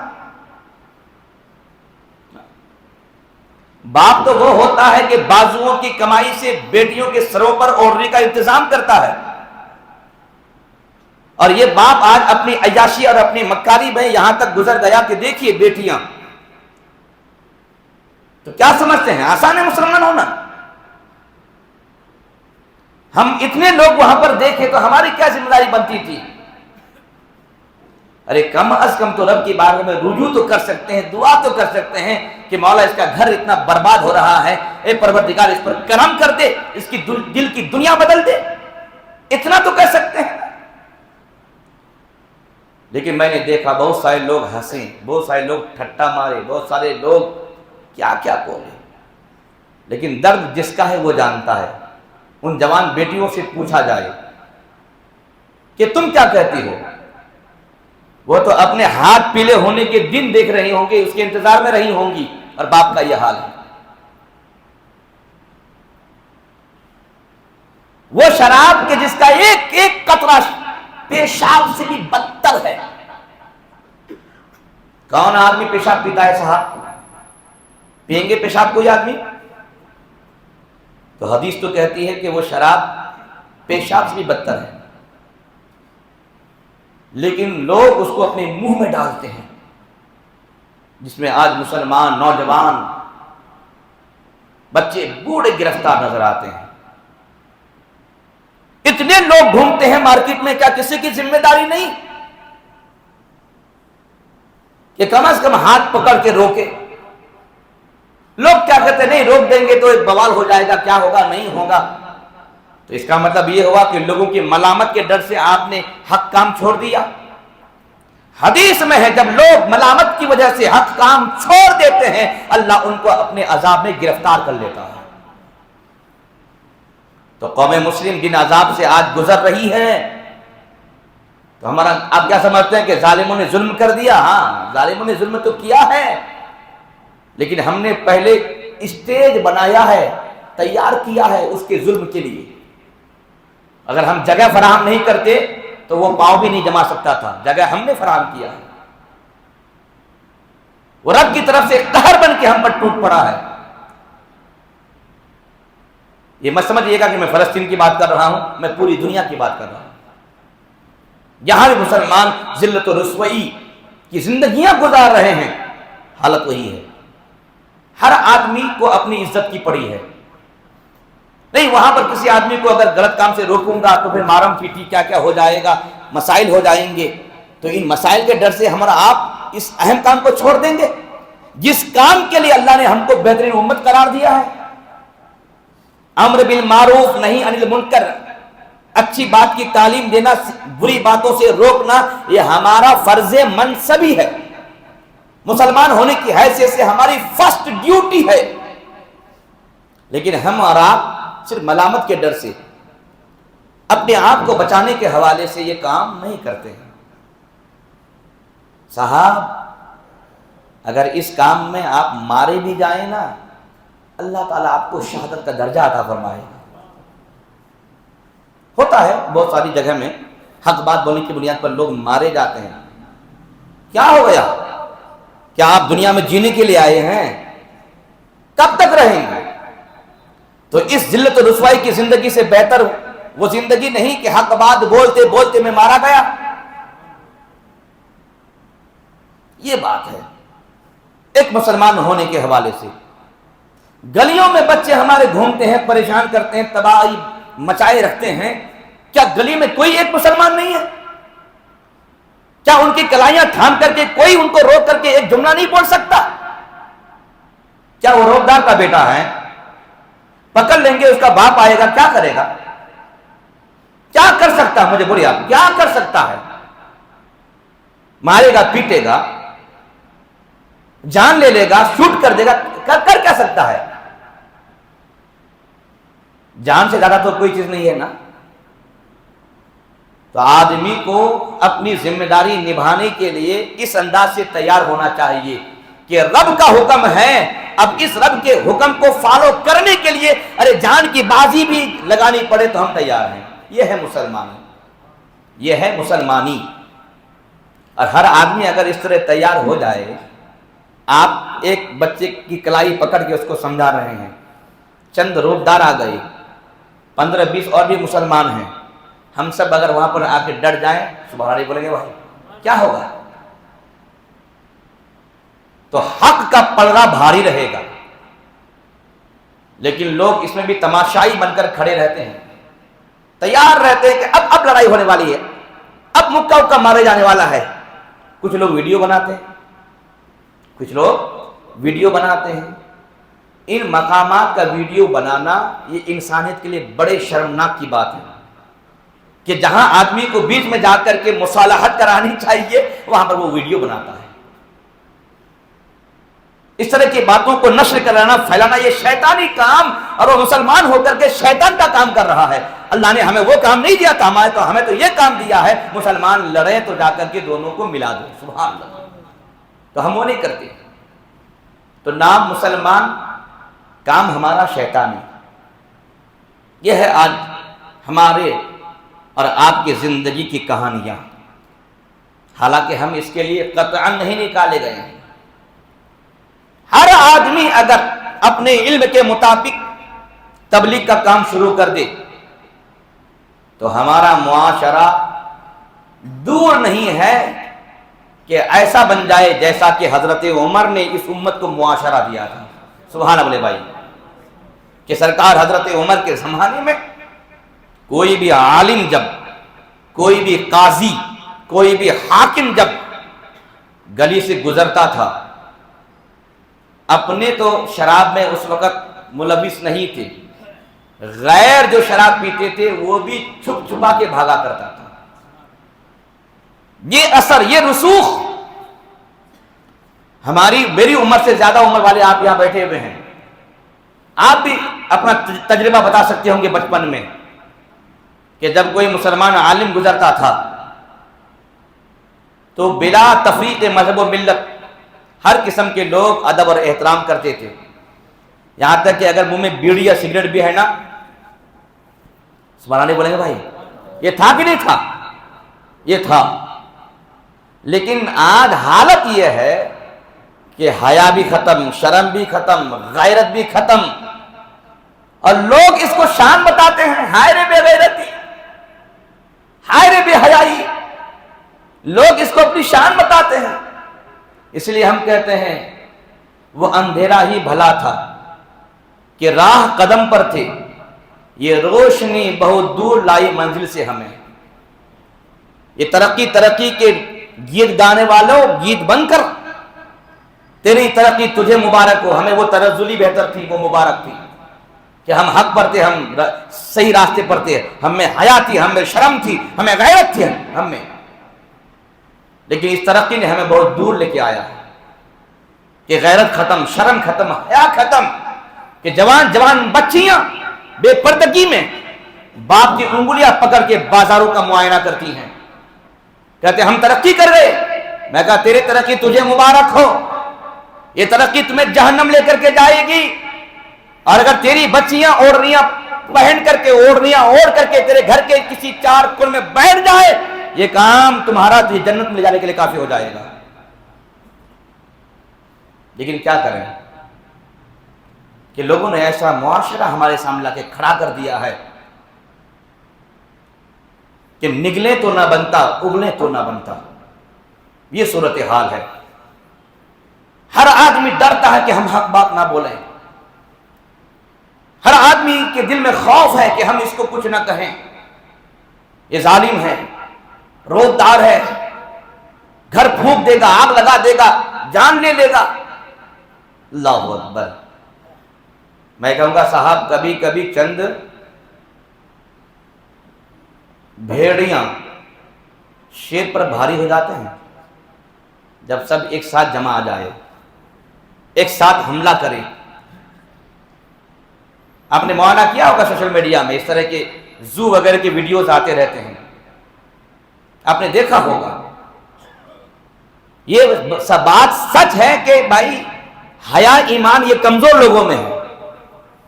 S1: باپ تو وہ ہوتا ہے کہ بازوؤں کی کمائی سے بیٹیوں کے سروں پر اوڑھنے کا انتظام کرتا ہے، اور یہ باپ آج اپنی عیاشی اور اپنی مکاری میں یہاں تک گزر گیا کہ دیکھیے بیٹیاں. تو کیا سمجھتے ہیں آسان ہے مسلمان ہونا؟ ہم اتنے لوگ وہاں پر دیکھے تو ہماری کیا ذمہ داری بنتی تھی؟ ارے کم از کم تو رب کی بارگاہ میں رجوع تو کر سکتے ہیں، دعا تو کر سکتے ہیں کہ مولا اس کا گھر اتنا برباد ہو رہا ہے، اے پروردگار اس پر کرم کر دے، اس کی دل کی دنیا بدل دے. اتنا تو کر سکتے ہیں. لیکن میں نے دیکھا بہت سارے لوگ ہنسے، بہت سارے لوگ ٹھٹا مارے، بہت سارے لوگ کیا کیا بولے. لیکن درد جس کا ہے وہ جانتا ہے. ان جوان بیٹیوں سے پوچھا جائے کہ تم کیا کہتی ہو، وہ تو اپنے ہاتھ پیلے ہونے کے دن دیکھ رہی ہوں گی، اس کے انتظار میں رہی ہوں گی، اور باپ کا یہ حال ہے. وہ شراب کے جس کا ایک ایک قطرہ پیشاب سے بھی بدتر ہے. کون آدمی پیشاب پیتا ہے صاحب؟ پئیں گے پیشاب کوئی آدمی؟ تو حدیث تو کہتی ہے کہ وہ شراب پیشاب سے بھی بدتر ہے، لیکن لوگ اس کو اپنے منہ میں ڈالتے ہیں، جس میں آج مسلمان نوجوان بچے بوڑھے گرفتار نظر آتے ہیں. اتنے لوگ گھومتے ہیں مارکیٹ میں، کیا کسی کی ذمہ داری نہیں کہ کم از کم ہاتھ پکڑ کے روکے؟ لوگ کیا کہتے ہیں، نہیں روک دیں گے تو ایک بوال ہو جائے گا، کیا ہوگا، نہیں ہوگا. تو اس کا مطلب یہ ہوا کہ لوگوں کی ملامت کے ڈر سے آپ نے حق کام چھوڑ دیا. حدیث میں ہے جب لوگ ملامت کی وجہ سے حق کام چھوڑ دیتے ہیں، اللہ ان کو اپنے عذاب میں گرفتار کر لیتا ہے. تو قوم مسلم جن عذاب سے آج گزر رہی ہے، تو ہمارا آپ کیا سمجھتے ہیں کہ ظالموں نے ظلم کر دیا؟ ہاں، ظالموں نے ظلم تو کیا ہے، لیکن ہم نے پہلے اسٹیج بنایا ہے، تیار کیا ہے اس کے ظلم کے لیے. اگر ہم جگہ فراہم نہیں کرتے تو وہ پاؤں بھی نہیں جما سکتا تھا. جگہ ہم نے فراہم کیا ہے، وہ رب کی طرف سے ایک قہر بن کے ہم پر ٹوٹ پڑا ہے. یہ مت سمجھیے گا کہ میں فلسطین کی بات کر رہا ہوں، میں پوری دنیا کی بات کر رہا ہوں. یہاں بھی مسلمان ذلت و رسوائی کی زندگیاں گزار رہے ہیں، حالت وہی ہے. ہر آدمی کو اپنی عزت کی پڑی ہے. نہیں وہاں پر کسی آدمی کو اگر غلط کام سے روکوں گا تو پھر مارم پیٹی کیا کیا ہو جائے گا، مسائل ہو جائیں گے. تو ان مسائل کے ڈر سے ہمارا آپ اس اہم کام کو چھوڑ دیں گے؟ جس کام کے لیے اللہ نے ہم کو بہترین امت قرار دیا ہے، امر بالمعروف نہی عن المنکر، اچھی بات کی تعلیم دینا، بری باتوں سے روکنا، یہ ہمارا فرض منصبی ہے، مسلمان ہونے کی حیثیت سے ہماری فرسٹ ڈیوٹی ہے۔ لیکن ہم اور آپ صرف ملامت کے ڈر سے، اپنے آپ کو بچانے کے حوالے سے یہ کام نہیں کرتے ہیں۔ صاحب اگر اس کام میں آپ مارے بھی جائیں نا، اللہ تعالیٰ آپ کو شہادت کا درجہ عطا فرمائے گا۔ ہوتا ہے بہت ساری جگہ میں حق بات بولنے کی بنیاد پر لوگ مارے جاتے ہیں، کیا ہو گیا؟ کیا آپ دنیا میں جینے کے لیے آئے ہیں؟ کب تک رہیں گے؟ تو اس ذلت و رسوائی کی زندگی سے بہتر وہ زندگی نہیں کہ حق بات بولتے بولتے میں مارا گیا۔ یہ بات ہے ایک مسلمان ہونے کے حوالے سے۔ گلیوں میں بچے ہمارے گھومتے ہیں، پریشان کرتے ہیں، تباہی مچائے رکھتے ہیں، کیا گلی میں کوئی ایک مسلمان نہیں ہے؟ کیا ان کی کلائیاں تھام کر کے کوئی ان کو روک کر کے ایک جملہ نہیں بول سکتا؟ کیا وہ روزدار کا بیٹا ہے؟ پکڑ لیں گے، اس کا باپ آئے گا، کیا کرے گا؟ کیا کر سکتا ہے؟ مجھے بولیے آپ، کیا کر سکتا ہے؟ مارے گا، پیٹے گا، جان لے لے گا، شوٹ کر دے گا، کر کیا سکتا ہے؟ جان سے زیادہ تو کوئی چیز نہیں ہے نا۔ تو آدمی کو اپنی ذمہ داری نبھانے کے لیے اس انداز سے تیار ہونا چاہیے کہ رب کا حکم ہے، اب اس رب کے حکم کو فالو کرنے کے لیے ارے جان کی بازی بھی لگانی پڑے تو ہم تیار ہیں۔ یہ ہے مسلمانی، یہ ہے مسلمانی۔ اور ہر آدمی اگر اس طرح تیار ہو جائے، آپ ایک بچے کی کلائی پکڑ کے اس کو سمجھا رہے ہیں، چند روزدار آ گئے، 15-20 اور بھی مسلمان ہیں، ہم سب اگر وہاں پر آ کے ڈر جائیں، سبحان اللہ بولیں گے بھائی کیا ہوگا؟ تو حق کا پلڑا بھاری رہے گا۔ لیکن لوگ اس میں بھی تماشائی بن کر کھڑے رہتے ہیں، تیار رہتے ہیں کہ اب لڑائی ہونے والی ہے، اب مکہ اکا مارے جانے والا ہے۔ کچھ لوگ ویڈیو بناتے ہیں، کچھ لوگ ویڈیو بناتے ہیں۔ ان مقامات کا ویڈیو بنانا یہ انسانیت کے لیے بڑے شرمناک کی بات ہے کہ جہاں آدمی کو بیچ میں جا کر کے مصالحت کرانی چاہیے وہاں پر وہ ویڈیو بناتا ہے۔ اس طرح کی باتوں کو نشر کرانا، پھیلانا یہ شیطانی کام، اور وہ مسلمان ہو کر کے شیطان کا کام کر رہا ہے۔ اللہ نے ہمیں وہ کام نہیں دیا تھا، ہمیں تو یہ کام دیا ہے مسلمان لڑیں تو جا کر کے دونوں کو ملا دو، سبحان اللہ۔ تو ہم وہ نہیں کرتے، تو نام مسلمان، کام ہمارا شیطانی۔ یہ ہے آج ہمارے اور آپ کی زندگی کی کہانیاں، حالانکہ ہم اس کے لیے قطعاً نہیں نکالے گئے ہیں۔ ہر آدمی اگر اپنے علم کے مطابق تبلیغ کا کام شروع کر دے تو ہمارا معاشرہ دور نہیں ہے کہ ایسا بن جائے جیسا کہ حضرت عمر نے اس امت کو معاشرہ دیا تھا۔ سبحان اللہ بھائی، کہ سرکار حضرت عمر کے زمانے میں کوئی بھی عالم، جب کوئی بھی قاضی، کوئی بھی حاکم جب گلی سے گزرتا تھا، اپنے تو شراب میں اس وقت ملوث نہیں تھے، غیر جو شراب پیتے تھے وہ بھی چھپ چھپا کے بھاگا کرتا تھا۔ یہ اثر، یہ رسوخ میری عمر سے زیادہ عمر والے آپ یہاں بیٹھے ہوئے ہیں، آپ بھی اپنا تجربہ بتا سکتے ہوں گے بچپن میں کہ جب کوئی مسلمان عالم گزرتا تھا تو بلا تفریق مذہب و ملت ہر قسم کے لوگ ادب اور احترام کرتے تھے، یہاں تک کہ اگر منہ میں بیڑی یا سگریٹ بھی ہے نا، سبحان اللہ بولیں گے بھائی، یہ تھا کہ نہیں تھا؟ یہ تھا۔ لیکن آج حالت یہ ہے کہ حیا بھی ختم، شرم بھی ختم، غیرت بھی ختم، اور لوگ اس کو شان بتاتے ہیں، ہائے رے بے غیرتی، ہائے رے بے حیائی، لوگ اس کو اپنی شان بتاتے ہیں۔ اس لیے ہم کہتے ہیں وہ اندھیرا ہی بھلا تھا کہ راہ قدم پر تھے، یہ روشنی بہت دور لائی منزل سے ہمیں۔ یہ ترقی کے گیت گانے والوں، گیت بن کر تیری ترقی تجھے مبارک ہو. ہمیں وہ تنزلی بہتر تھی، وہ مبارک تھی کہ ہم حق پر تھے، ہم صحیح راستے پر تھے، ہم میں حیا تھی، ہم میں شرم تھی، ہمیں غیرت تھی ہم میں. لیکن اس ترقی نے ہمیں بہت دور لے کے آیا ہے کہ غیرت ختم، شرم ختم، حیا ختم، کہ جوان جوان بچیاں بے پردگی میں باپ کی انگلیاں پکڑ کے بازاروں کا معائنہ کرتی ہیں، کہتے ہم ترقی کر گئے. میں کہا تیری ترقی تجھے مبارک ہو، یہ ترقی تمہیں جہنم لے کر کے جائے گی. اور اگر تیری بچیاں اوڑھنیاں پہن کر کے، اوڑھنیاں اوڑھ کر کے تیرے گھر کے کسی چار کون میں بیٹھ جائے، یہ کام تمہارا تجھے جنت میں لے جانے کے لیے کافی ہو جائے گا. لیکن کیا کریں کہ لوگوں نے ایسا معاشرہ ہمارے سامنے لا کے کھڑا کر دیا ہے کہ نگلے تو نہ بنتا، اگلے تو نہ بنتا. یہ صورتحال ہے. ہر آدمی ڈرتا ہے کہ ہم حق بات نہ بولیں، ہر آدمی کے دل میں خوف ہے کہ ہم اس کو کچھ نہ کہیں. یہ ظالم ہے، روزدار ہے، گھر پھونک دے گا، آگ لگا دے گا، جان لے لے گا. اللہ اکبر. میں کہوں گا صاحب کبھی کبھی چند بھیڑیاں شیر پر بھاری ہو جاتے ہیں جب سب ایک ساتھ جمع آ جائے، ایک ساتھ حملہ کرے. آپ نے معائنہ کیا ہوگا سوشل میڈیا میں اس طرح کے زو وغیرہ کے ویڈیوز آتے رہتے ہیں، آپ نے دیکھا ہوگا. یہ بات سچ ہے کہ بھائی حیا ایمان یہ کمزور لوگوں میں ہے،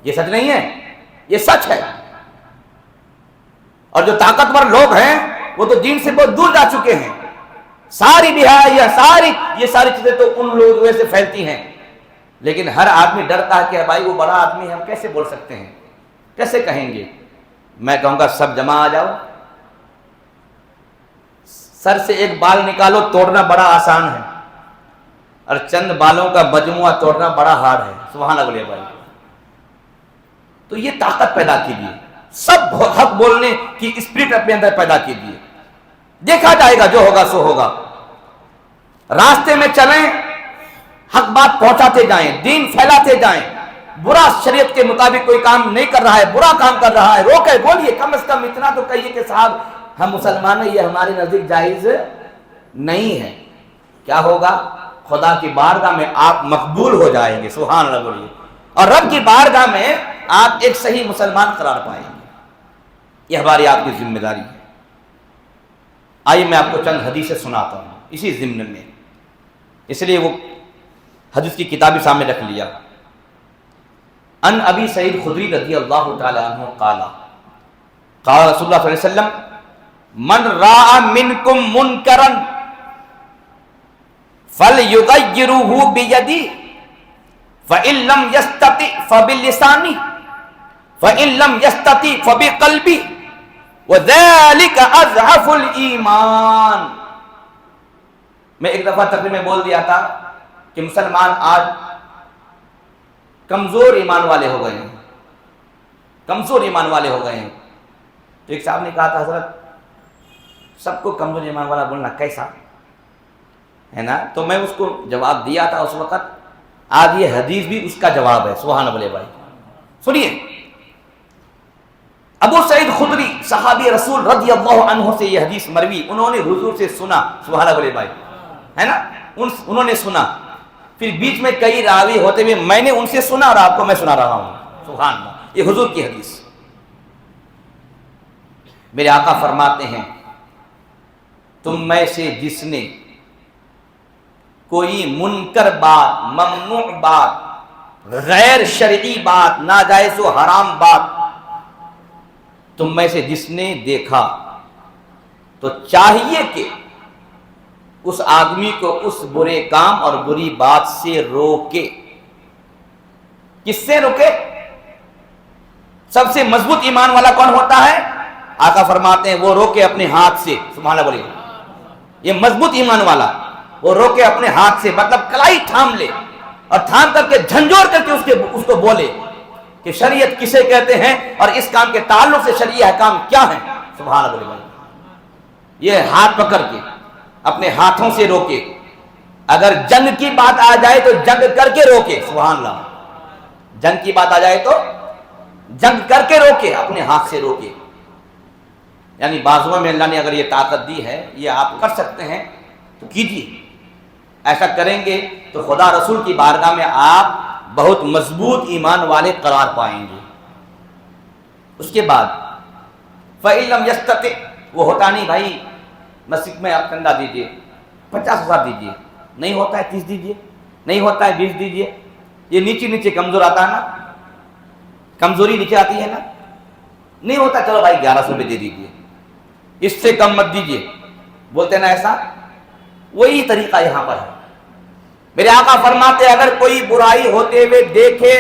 S1: یہ سچ نہیں ہے، یہ سچ ہے. اور جو طاقتور لوگ ہیں وہ تو دین سے بہت دور جا چکے ہیں. ساری یہ ساری چیزیں تو ان لوگوں سے پھیلتی ہیں. لیکن ہر آدمی ڈرتا ہے کہ بھائی وہ بڑا آدمی ہے، ہم کیسے بول سکتے ہیں، کیسے کہیں گے. میں کہوں گا سب جمع آ جاؤ، سر سے ایک بال نکالو توڑنا بڑا آسان ہے، اور چند بالوں کا مجموعہ توڑنا بڑا ہارڈ ہے. سبحان اللہ بھائی. تو یہ طاقت پیدا کیجیے، سب حق بولنے کی اسپرٹ اپنے اندر پیدا کیجیے. دیکھا جائے گا، جو ہوگا سو ہوگا. راستے میں چلیں، حق بات پہنچاتے جائیں، دین پھیلاتے جائیں. برا شریعت کے مطابق کوئی کام نہیں کر رہا ہے، برا کام کر رہا ہے، روکے، بولیے، کم از کم اتنا تو کہیے کہ صاحب ہم مسلمان ہیں، یہ ہمارے نزدیک جائز نہیں ہے. کیا ہوگا؟ خدا کی بارگاہ میں آپ مقبول ہو جائیں گے. سبحان اللہ بولیے. اور رب کی بارگاہ میں آپ ایک صحیح مسلمان قرار پائیں گے. یہ ہماری آپ کی ذمہ داری ہے. آئیے میں آپ کو چند حدیثیں سناتا ہوں اسی ضمن میں، اس لیے وہ حدیث کی کتابی سامنے رکھ لیا. ان ابی سعید خدری رضی اللہ تعالی عنہ قال قال رسول اللہ صلی اللہ علیہ وسلم من راى منکم منکرا فلیغیرہ بیدہ فإن لم يستطع فبلسانہ فإن لم يستطع فبقلبہ وذلك اضعف الایمان. میں ایک دفعہ تقریر میں بول دیا تھا کہ مسلمان آج کمزور ایمان والے ہو گئے ہیں، کمزور ایمان والے ہو گئے ہیں. تو ایک صاحب نے کہا تھا حضرت سب کو کمزور ایمان والا بولنا کیسا ہے نا. تو میں اس کو جواب دیا تھا اس وقت، آج یہ حدیث بھی اس کا جواب ہے. سبحان اللہ بھائی. سنیے، ابو سعید خدری صحابی رسول رضی اللہ عنہ سے یہ حدیث مروی، انہوں نے حضور سے سنا. سبحان اللہ بھائی ہے نا، انہوں نے سنا. پھر بیچ میں کئی راوی ہوتے ہوئے میں نے ان سے سنا اور آپ کو میں سنا رہا ہوں. سبحان اللہ. یہ حضور کی حدیث. میرے آقا فرماتے ہیں تم میں سے جس نے کوئی منکر بات، ممنوع بات، غیر شرعی بات، ناجائز و حرام بات تم میں سے جس نے دیکھا تو چاہیے کہ اس آدمی کو اس برے کام اور بری بات سے روکے. کس سے روکے؟ سب سے مضبوط ایمان والا کون ہوتا ہے؟ آقا فرماتے ہیں وہ روکے اپنے ہاتھ سے. سبحان اللہ بولیے. یہ مضبوط ایمان والا وہ روکے اپنے ہاتھ سے، مطلب کلائی تھام لے اور تھام کر کے جھنجھوڑ کر کے اس کو بولے کہ شریعت کسے کہتے ہیں اور اس کام کے تعلق سے شرعی احکام کیا ہیں. سبحان اللہ. یہ ہاتھ پکڑ کے اپنے ہاتھوں سے روکے. اگر جنگ کی بات آ جائے تو جنگ کر کے روکے. سبحان اللہ. جنگ کی بات آ جائے تو جنگ کر کے روکے، اپنے ہاتھ سے روکے. یعنی بازوؤں میں اللہ نے اگر یہ طاقت دی ہے، یہ آپ کر سکتے ہیں تو کیجیے. ایسا کریں گے تو خدا رسول کی بارگاہ میں آپ بہت مضبوط ایمان والے قرار پائیں گے. اس کے بعد فَإِن لَمْ يَسْتَطِعْ، وہ ہوتا نہیں بھائی مسجد میں آپ چندہ دیجیے، 50,000 دیجیے، نہیں ہوتا ہے 30 دیجیے، نہیں ہوتا ہے 20 دیجیے. یہ نیچے نیچے کمزور آتا ہے نا، کمزوری نیچے آتی ہے نا. نہیں ہوتا چلو بھائی 1100 روپے دے دیجیے، اس سے کم مت دیجیے، بولتے نا ایسا. وہی طریقہ یہاں پر ہے. میرے آقا فرماتے اگر کوئی برائی ہوتے ہوئے دیکھے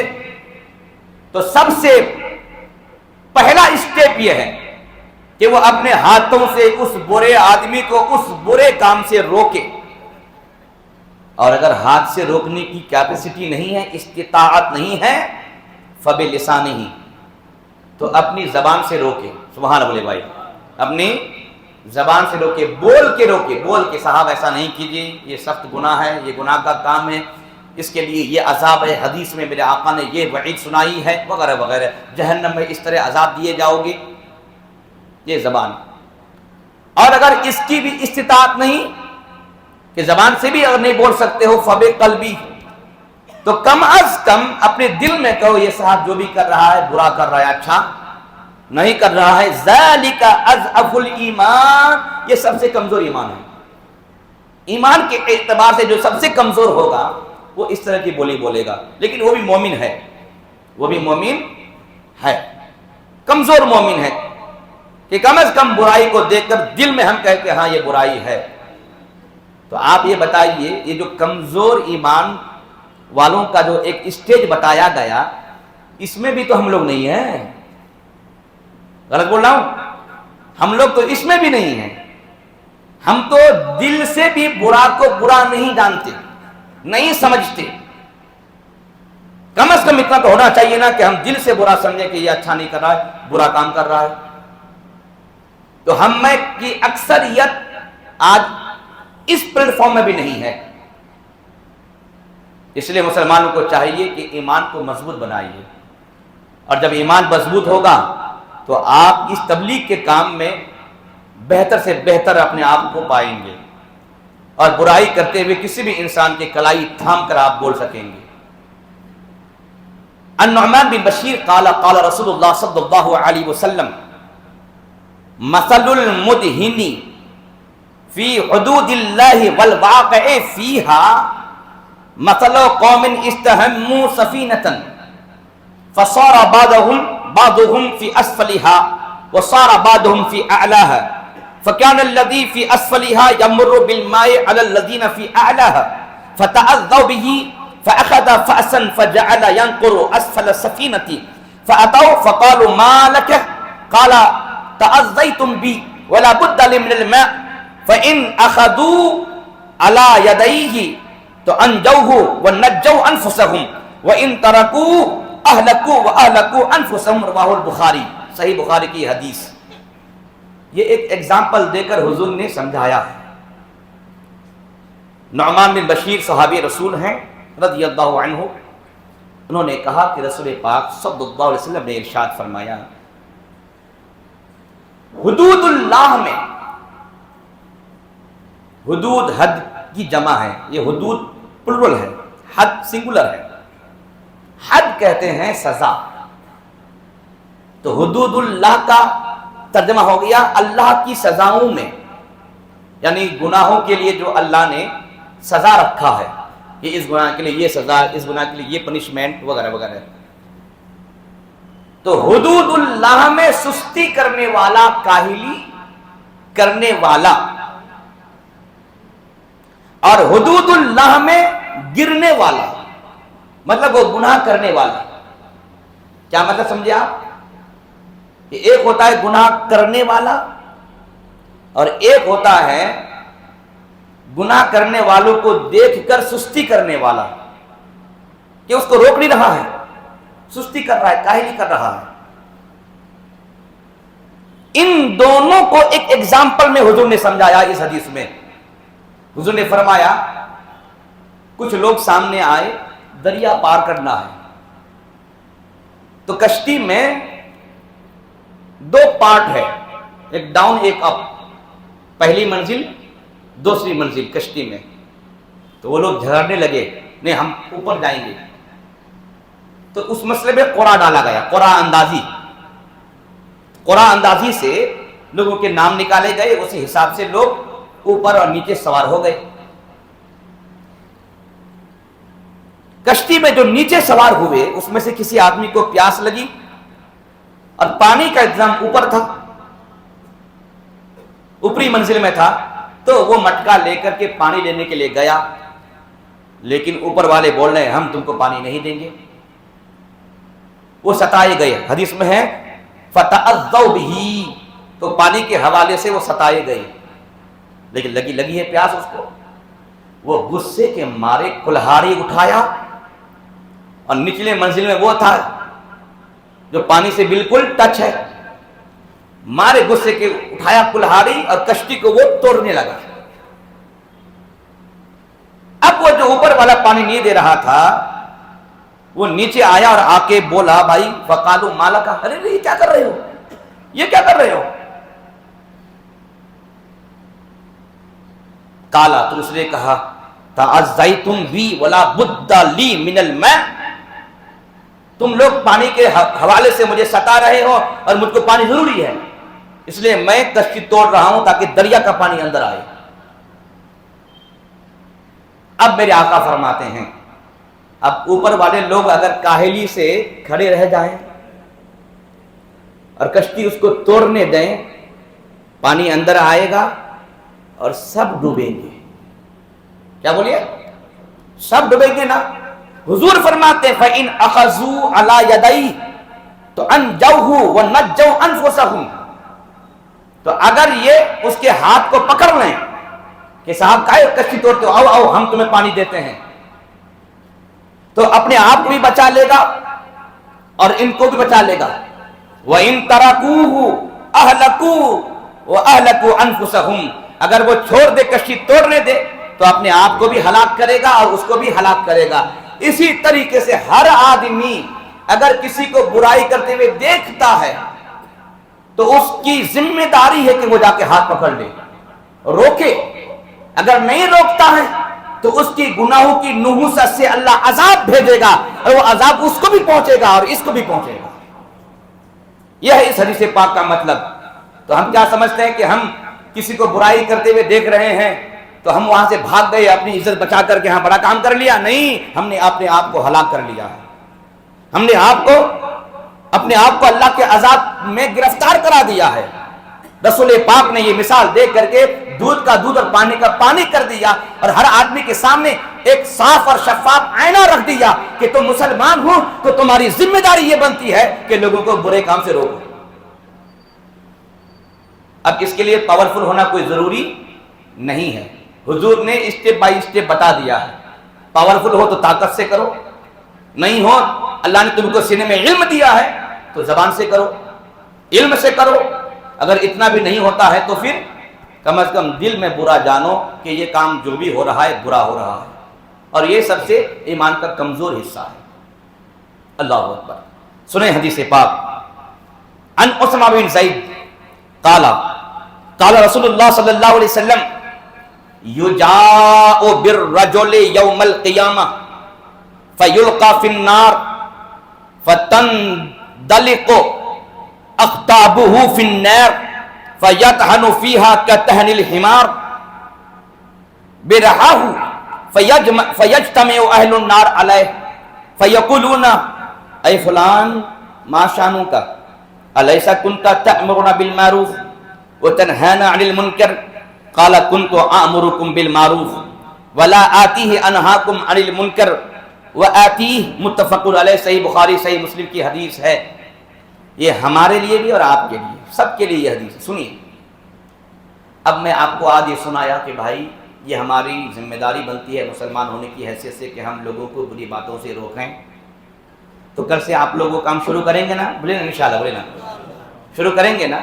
S1: تو سب سے پہلا اسٹیپ یہ ہے کہ وہ اپنے ہاتھوں سے اس برے آدمی کو اس برے کام سے روکے. اور اگر ہاتھ سے روکنے کی کیپیسٹی نہیں ہے، استطاعت نہیں ہے، فبلسانہ، تو اپنی زبان سے روکے. سبحان اللہ بھائی، اپنی زبان سے روکے، بول کے روکے. بول کے صاحب ایسا نہیں کیجیے، یہ سخت گناہ ہے، یہ گناہ کا کام ہے، اس کے لیے یہ عذاب ہے، حدیث میں میرے آقا نے یہ وعید سنائی ہے، وغیرہ وغیرہ، جہنم میں اس طرح عذاب دیے جاؤ گے. یہ زبان. اور اگر اس کی بھی استطاعت نہیں کہ زبان سے بھی اگر نہیں بول سکتے ہو، فبقلبی، تو کم از کم اپنے دل میں کہو یہ صاحب جو بھی کر رہا ہے برا کر رہا ہے، اچھا نہیں کر رہا ہے. ذالک اضعف الایمان، یہ سب سے کمزور ایمان ہے. ایمان کے اعتبار سے جو سب سے کمزور ہوگا وہ اس طرح کی بولی بولے گا، لیکن وہ بھی مومن ہے، وہ بھی مومن ہے، کمزور مومن ہے کہ کم از کم برائی کو دیکھ کر دل میں ہم کہتے ہیں ہاں یہ برائی ہے. تو آپ یہ بتائیے، یہ جو کمزور ایمان والوں کا جو ایک اسٹیج بتایا گیا، اس میں بھی تو ہم لوگ نہیں ہیں. غلط بول رہا ہوں؟ ہم لوگ تو اس میں بھی نہیں ہیں. ہم تو دل سے بھی برا کو برا نہیں جانتے، نہیں سمجھتے. کم از کم اتنا تو ہونا چاہیے نا کہ ہم دل سے برا سمجھیں کہ یہ اچھا نہیں کر رہا ہے، برا کام کر رہا ہے. تو ہم میں کی اکثریت آج اس پلیٹ فارم میں بھی نہیں ہے. اس لیے مسلمانوں کو چاہیے کہ ایمان کو مضبوط بنائیے. اور جب ایمان مضبوط ہوگا تو آپ اس تبلیغ کے کام میں بہتر سے بہتر اپنے آپ کو پائیں گے، اور برائی کرتے ہوئے کسی بھی انسان کی کلائی تھام کر آپ بول سکیں گے. النعمان بن بشیر قال قال رسول اللہ صلی اللہ علیہ وسلم مثل المدہن فی حدود اللہ والواقع فیہا مثل قوم استہموا سفینۃ فصار بعضهم في أسفلها وصار بعضهم في أعلاها فكان الذي في أسفلها يمر بالماء على الذين في أعلاها فتأذوا به فأخذ فأسا فجعل ينقر أسفل السفينة فأتوا فقالوا ما لك قال تأذيتم بي ولا بد لي من الماء فإن أخذوا على يديه تأنجوه ونجوا أنفسهم وإن تركوه اہلکو و اہلکو انفسهم رواہ البخاری. صحیح بخاری کی حدیث. یہ ایک ایگزامپل دے کر حضور نے سمجھایا ہے. نعمان بن بشیر صحابی رسول ہیں رضی اللہ عنہ. انہوں نے کہا کہ رسول پاک صلی اللہ علیہ وسلم نے ارشاد فرمایا حدود اللہ میں، حدود حد کی جمع ہے، یہ حدود پلورل ہے، حد سنگولر ہے. حد کہتے ہیں سزا. تو حدود اللہ کا ترجمہ ہو گیا اللہ کی سزاؤں میں، یعنی گناہوں کے لیے جو اللہ نے سزا رکھا ہے کہ اس گناہ کے لیے یہ سزا، اس گناہ کے لیے یہ پنشمنٹ وغیرہ وغیرہ. تو حدود اللہ میں سستی کرنے والا، کاہلی کرنے والا، اور حدود اللہ میں گرنے والا، مطلب وہ گناہ کرنے والا. کیا مطلب سمجھے آپ؟ کہ ایک ہوتا ہے گناہ کرنے والا اور ایک ہوتا ہے گناہ کرنے والوں کو دیکھ کر سستی کرنے والا، کہ اس کو روک نہیں رہا ہے، سستی کر رہا ہے، کاہلی کر رہا ہے. ان دونوں کو ایک ایگزامپل میں حضور نے سمجھایا. اس حدیث میں حضور نے فرمایا کچھ لوگ سامنے آئے، دریا پار کرنا ہے، تو کشتی میں دو پارٹ ہے، ایک ڈاؤن ایک اپ، پہلی منزل دوسری منزل کشتی میں. تو وہ لوگ جھگڑنے لگے، نہیں ہم اوپر جائیں گے. تو اس مسئلے میں قرعہ ڈالا گیا، قرعہ اندازی سے لوگوں کے نام نکالے گئے، اسی حساب سے لوگ اوپر اور نیچے سوار ہو گئے. کشتی میں جو نیچے سوار ہوئے اس میں سے کسی آدمی کو پیاس لگی اور پانی کا انتظام اوپر تھا، اوپری منزل میں تھا، تو وہ مٹکا لے کر کے پانی لینے کے لیے گیا، لیکن اوپر والے بول رہے ہیں ہم تم کو پانی نہیں دیں گے. وہ ستائے گئے، حدیث میں ہے فَتَأَذَّوْا بِهِ، تو پانی کے حوالے سے وہ ستائے گئے، لیکن لگی ہے پیاس اس کو. وہ غصے کے مارے کلہاڑی اٹھایا، اور نچلے منزل میں وہ تھا جو پانی سے بالکل ٹچ ہے، مارے غصے کے اٹھایا کلہاڑی اور کشتی کو وہ توڑنے لگا. اب وہ جو اوپر والا پانی نہیں دے رہا تھا وہ نیچے آیا اور آ کے بولا بھائی فقالو مالک، ارے یہ کیا کر رہے ہو، یہ کیا کر رہے ہو؟ کالا، تو اس نے کہا تعزیتم بی ولا بد لی من الماء، تم لوگ پانی کے حوالے سے مجھے ستا رہے ہو اور مجھ کو پانی ضروری ہے، اس لیے میں کشتی توڑ رہا ہوں تاکہ دریا کا پانی اندر آئے. اب میرے آقا فرماتے ہیں اب اوپر والے لوگ اگر کاہلی سے کھڑے رہ جائیں اور کشتی اس کو توڑنے دیں، پانی اندر آئے گا اور سب ڈوبیں گے. کیا بولیے؟ سب ڈوبیں گے نا. حضور فرماتے ہیں فَإِنْ أَخَذُوا عَلَى يَدَيْهِ تو أَنْجَوْهُ وَنَجَّوْا أَنفُسَهُمْ، تو اگر یہ اس کے ہاتھ کو پکڑ لیں کہ صاحب کائے کشتی توڑتے ہو، آؤ ہم تمہیں پانی دیتے ہیں، تو اپنے آپ کو بھی بچا لے گا اور ان کو بھی بچا لے گا. وَإِن تَرَكُوهُ أَهْلَكُوا وَأَهْلَكُوا أَنفُسَهُمْ، اگر وہ چھوڑ دے کشتی توڑنے دے تو اپنے آپ کو بھی ہلاک کرے گا اور اس کو بھی ہلاک کرے گا. اسی طریقے سے ہر آدمی اگر کسی کو برائی کرتے ہوئے دیکھتا ہے تو اس کی ذمہ داری ہے کہ وہ جا کے ہاتھ پکڑ لے، روکے. اگر نہیں روکتا ہے تو اس کی گناہوں کی نحوست سے اللہ عذاب بھیجے گا اور وہ عذاب اس کو بھی پہنچے گا اور اس کو بھی پہنچے گا. یہ ہے اس حدیث پاک کا مطلب. تو ہم کیا سمجھتے ہیں کہ ہم کسی کو برائی کرتے ہوئے دیکھ رہے ہیں تو ہم وہاں سے بھاگ گئے، اپنی عزت بچا کر کے ہاں بڑا کام کر لیا؟ نہیں، ہم نے اپنے آپ کو ہلاک کر لیا ہے. ہم نے اپنے آپ کو اللہ کے عذاب میں گرفتار کرا دیا ہے. رسول پاک نے یہ مثال دے کر کے دودھ کا دودھ اور پانی کا پانی کر دیا اور ہر آدمی کے سامنے ایک صاف اور شفاف آئینہ رکھ دیا کہ تم مسلمان ہو تو تمہاری ذمہ داری یہ بنتی ہے کہ لوگوں کو برے کام سے روکو. اب اس کے لیے پاورفل ہونا کوئی ضروری نہیں ہے. حضور نے اسٹیپ بائی اسٹیپ بتا دیا ہے. پاورفل ہو تو طاقت سے کرو، نہیں ہو اللہ نے تم کو سینے میں علم دیا ہے تو زبان سے کرو، علم سے کرو. اگر اتنا بھی نہیں ہوتا ہے تو پھر کم از کم دل میں برا جانو کہ یہ کام جو بھی ہو رہا ہے برا ہو رہا ہے، اور یہ سب سے ایمان کا کمزور حصہ ہے. اللہ اکبر. سنیں حدیث پاک. عن اسامہ بن زید قال قال رسول اللہ صلی اللہ علیہ وسلم یجاء بالرجل یوم القیامہ فیلقى فی النار فتندلق اقطابه فی النار فیطحن فیہا کطحن الحمار برحاہ فیجتمع اہل النار علیہ فیقولون اے فلان ما شانک الیس کنت تأمرنا بالمعروف وتنہانا عن المنکر قال كنت آمركم بالمعروف ولا آتیہ انہاکم عن المنکر وآتیہ. متفق علیہ. صحیح بخاری صحیح مسلم کی حدیث ہے. یہ ہمارے لیے بھی اور آپ کے لیے، سب کے لیے یہ حدیث ہے. سنیے، اب میں آپ کو آج یہ سنایا کہ بھائی یہ ہماری ذمہ داری بنتی ہے مسلمان ہونے کی حیثیت سے کہ ہم لوگوں کو بری باتوں سے روکیں. تو کل سے آپ لوگ وہ کام شروع کریں گے نا؟ بولے نا انشاءاللہ، بولے نا شروع کریں گے نا؟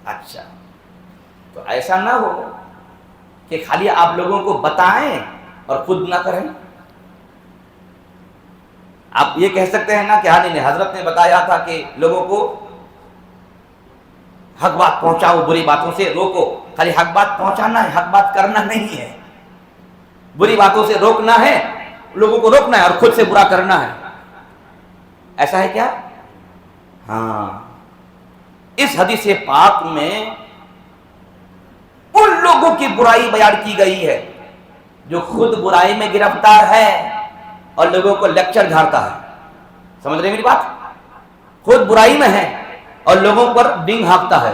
S1: اچھا، تو ایسا نہ ہو کہ خالی آپ لوگوں کو بتائیں اور خود نہ کریں؟ آپ یہ کہہ سکتے ہیں نا کہ ہاں نہیں، حضرت نے بتایا تھا کہ لوگوں کو حق بات پہنچاؤ، بری باتوں سے روکو. خالی حق بات پہنچانا ہے، حق بات کرنا نہیں ہے. بری باتوں سے روکنا ہے، لوگوں کو روکنا ہے، اور خود سے برا کرنا ہے. ایسا ہے کیا؟ ہاں. اس حدیث پاک میں ان لوگوں کی برائی بیان کی گئی ہے جو خود برائی میں گرفتار ہے اور لوگوں کو لیکچر جھاڑتا ہے. سمجھ رہے میری بات؟ خود برائی میں ہے اور لوگوں پر ڈنگ ہانکتا ہے،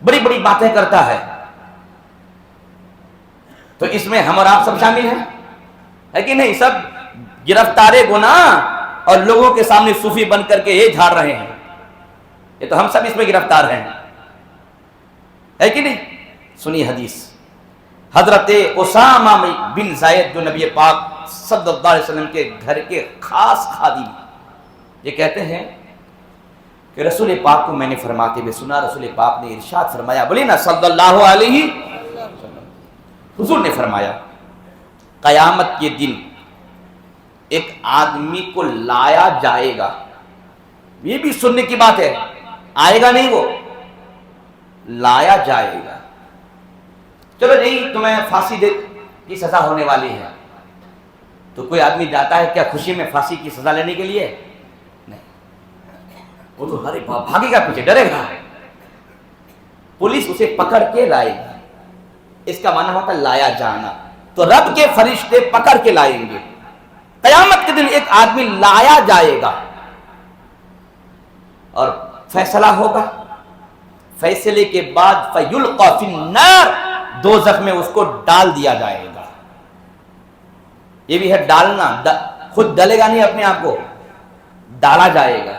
S1: بڑی بڑی باتیں کرتا ہے. تو اس میں ہم اور آپ سب شامل ہیں، ہے کہ نہیں؟ سب گرفتار گناہ اور لوگوں کے سامنے صوفی بن کر کے یہ جھاڑ رہے ہیں. یہ تو ہم سب اس میں گرفتار ہیں، ہے کہ نہیں؟ سنی حدیث. حضرت اسامہ بن زید جو نبی پاک صلی اللہ علیہ وسلم کے گھر کے خاص خادم، یہ کہتے ہیں کہ رسول پاک کو میں نے فرماتے ہوئے سنا. رسول پاک نے ارشاد فرمایا، بولی نا صلی اللہ علیہ وسلم. حضور نے فرمایا قیامت کے دن ایک آدمی کو لایا جائے گا. یہ بھی سننے کی بات ہے، آئے گا نہیں، وہ لایا جائے گا. چلو نہیں، تمہیں پھانسی کی سزا ہونے والی ہے، تو کوئی آدمی جاتا ہے کیا خوشی میں پھانسی کی سزا لینے کے لیے؟ نہیں، وہ تو ہر بھاگے گا پیچھے، ڈرے گا. پولیس اسے پکڑ کے لائے گی. اس کا معنی ہوتا ہے لایا جانا. تو رب کے فرشتے پکڑ کے لائیں گے. قیامت کے دن ایک آدمی لایا جائے گا اور فیصلہ ہوگا. فیصلے کے بعد فَيُلْقَى فِي النَّارِ، دوزخ میں اس کو ڈال دیا جائے گا. یہ بھی ہے ڈالنا، خود ڈالے گا نہیں، اپنے آپ کو ڈالا جائے گا.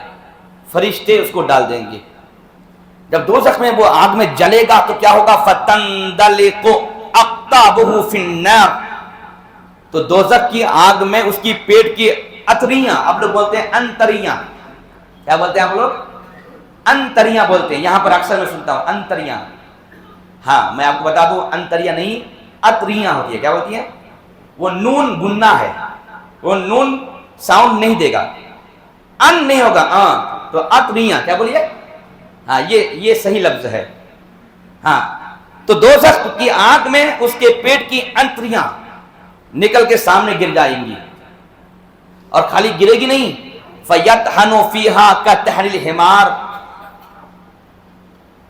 S1: فرشتے اس کو ڈال دیں گے. جب دوزخ میں وہ آگ میں جلے گا تو کیا ہوگا؟ فَتَنْدَلِقُ أَقْطَابُهُ فِي النَّارِ، تو دوزخ کی آگ میں اس کی پیٹ کی اتریاں، آپ لوگ بولتے ہیں انتریاں، کیا بولتے ہیں آپ لوگ؟ انتریاں بولتے ہیں. یہاں پر اکثر میں سنتا ہوں انتریاں. ہاں میں آپ کو بتا دوں، انتریاں نہیں اتریاں ہوتی ہے. کیا ہوتی ہیں؟ وہ نون گننا ہے، وہ نون ساؤنڈ نہیں دے گا، ان نہیں ہوگا، تو اتریاں. کیا بولیے؟ ہاں یہ صحیح لفظ ہے. ہاں تو دوزخ کی آگ میں اس کے پیٹ کی انتریاں نکل کے سامنے گر جائیں گی. اور خالی گرے گی نہیں، فَيَطْحَنُ فِيهَا كَطَحْنِ الْحِمَارِ،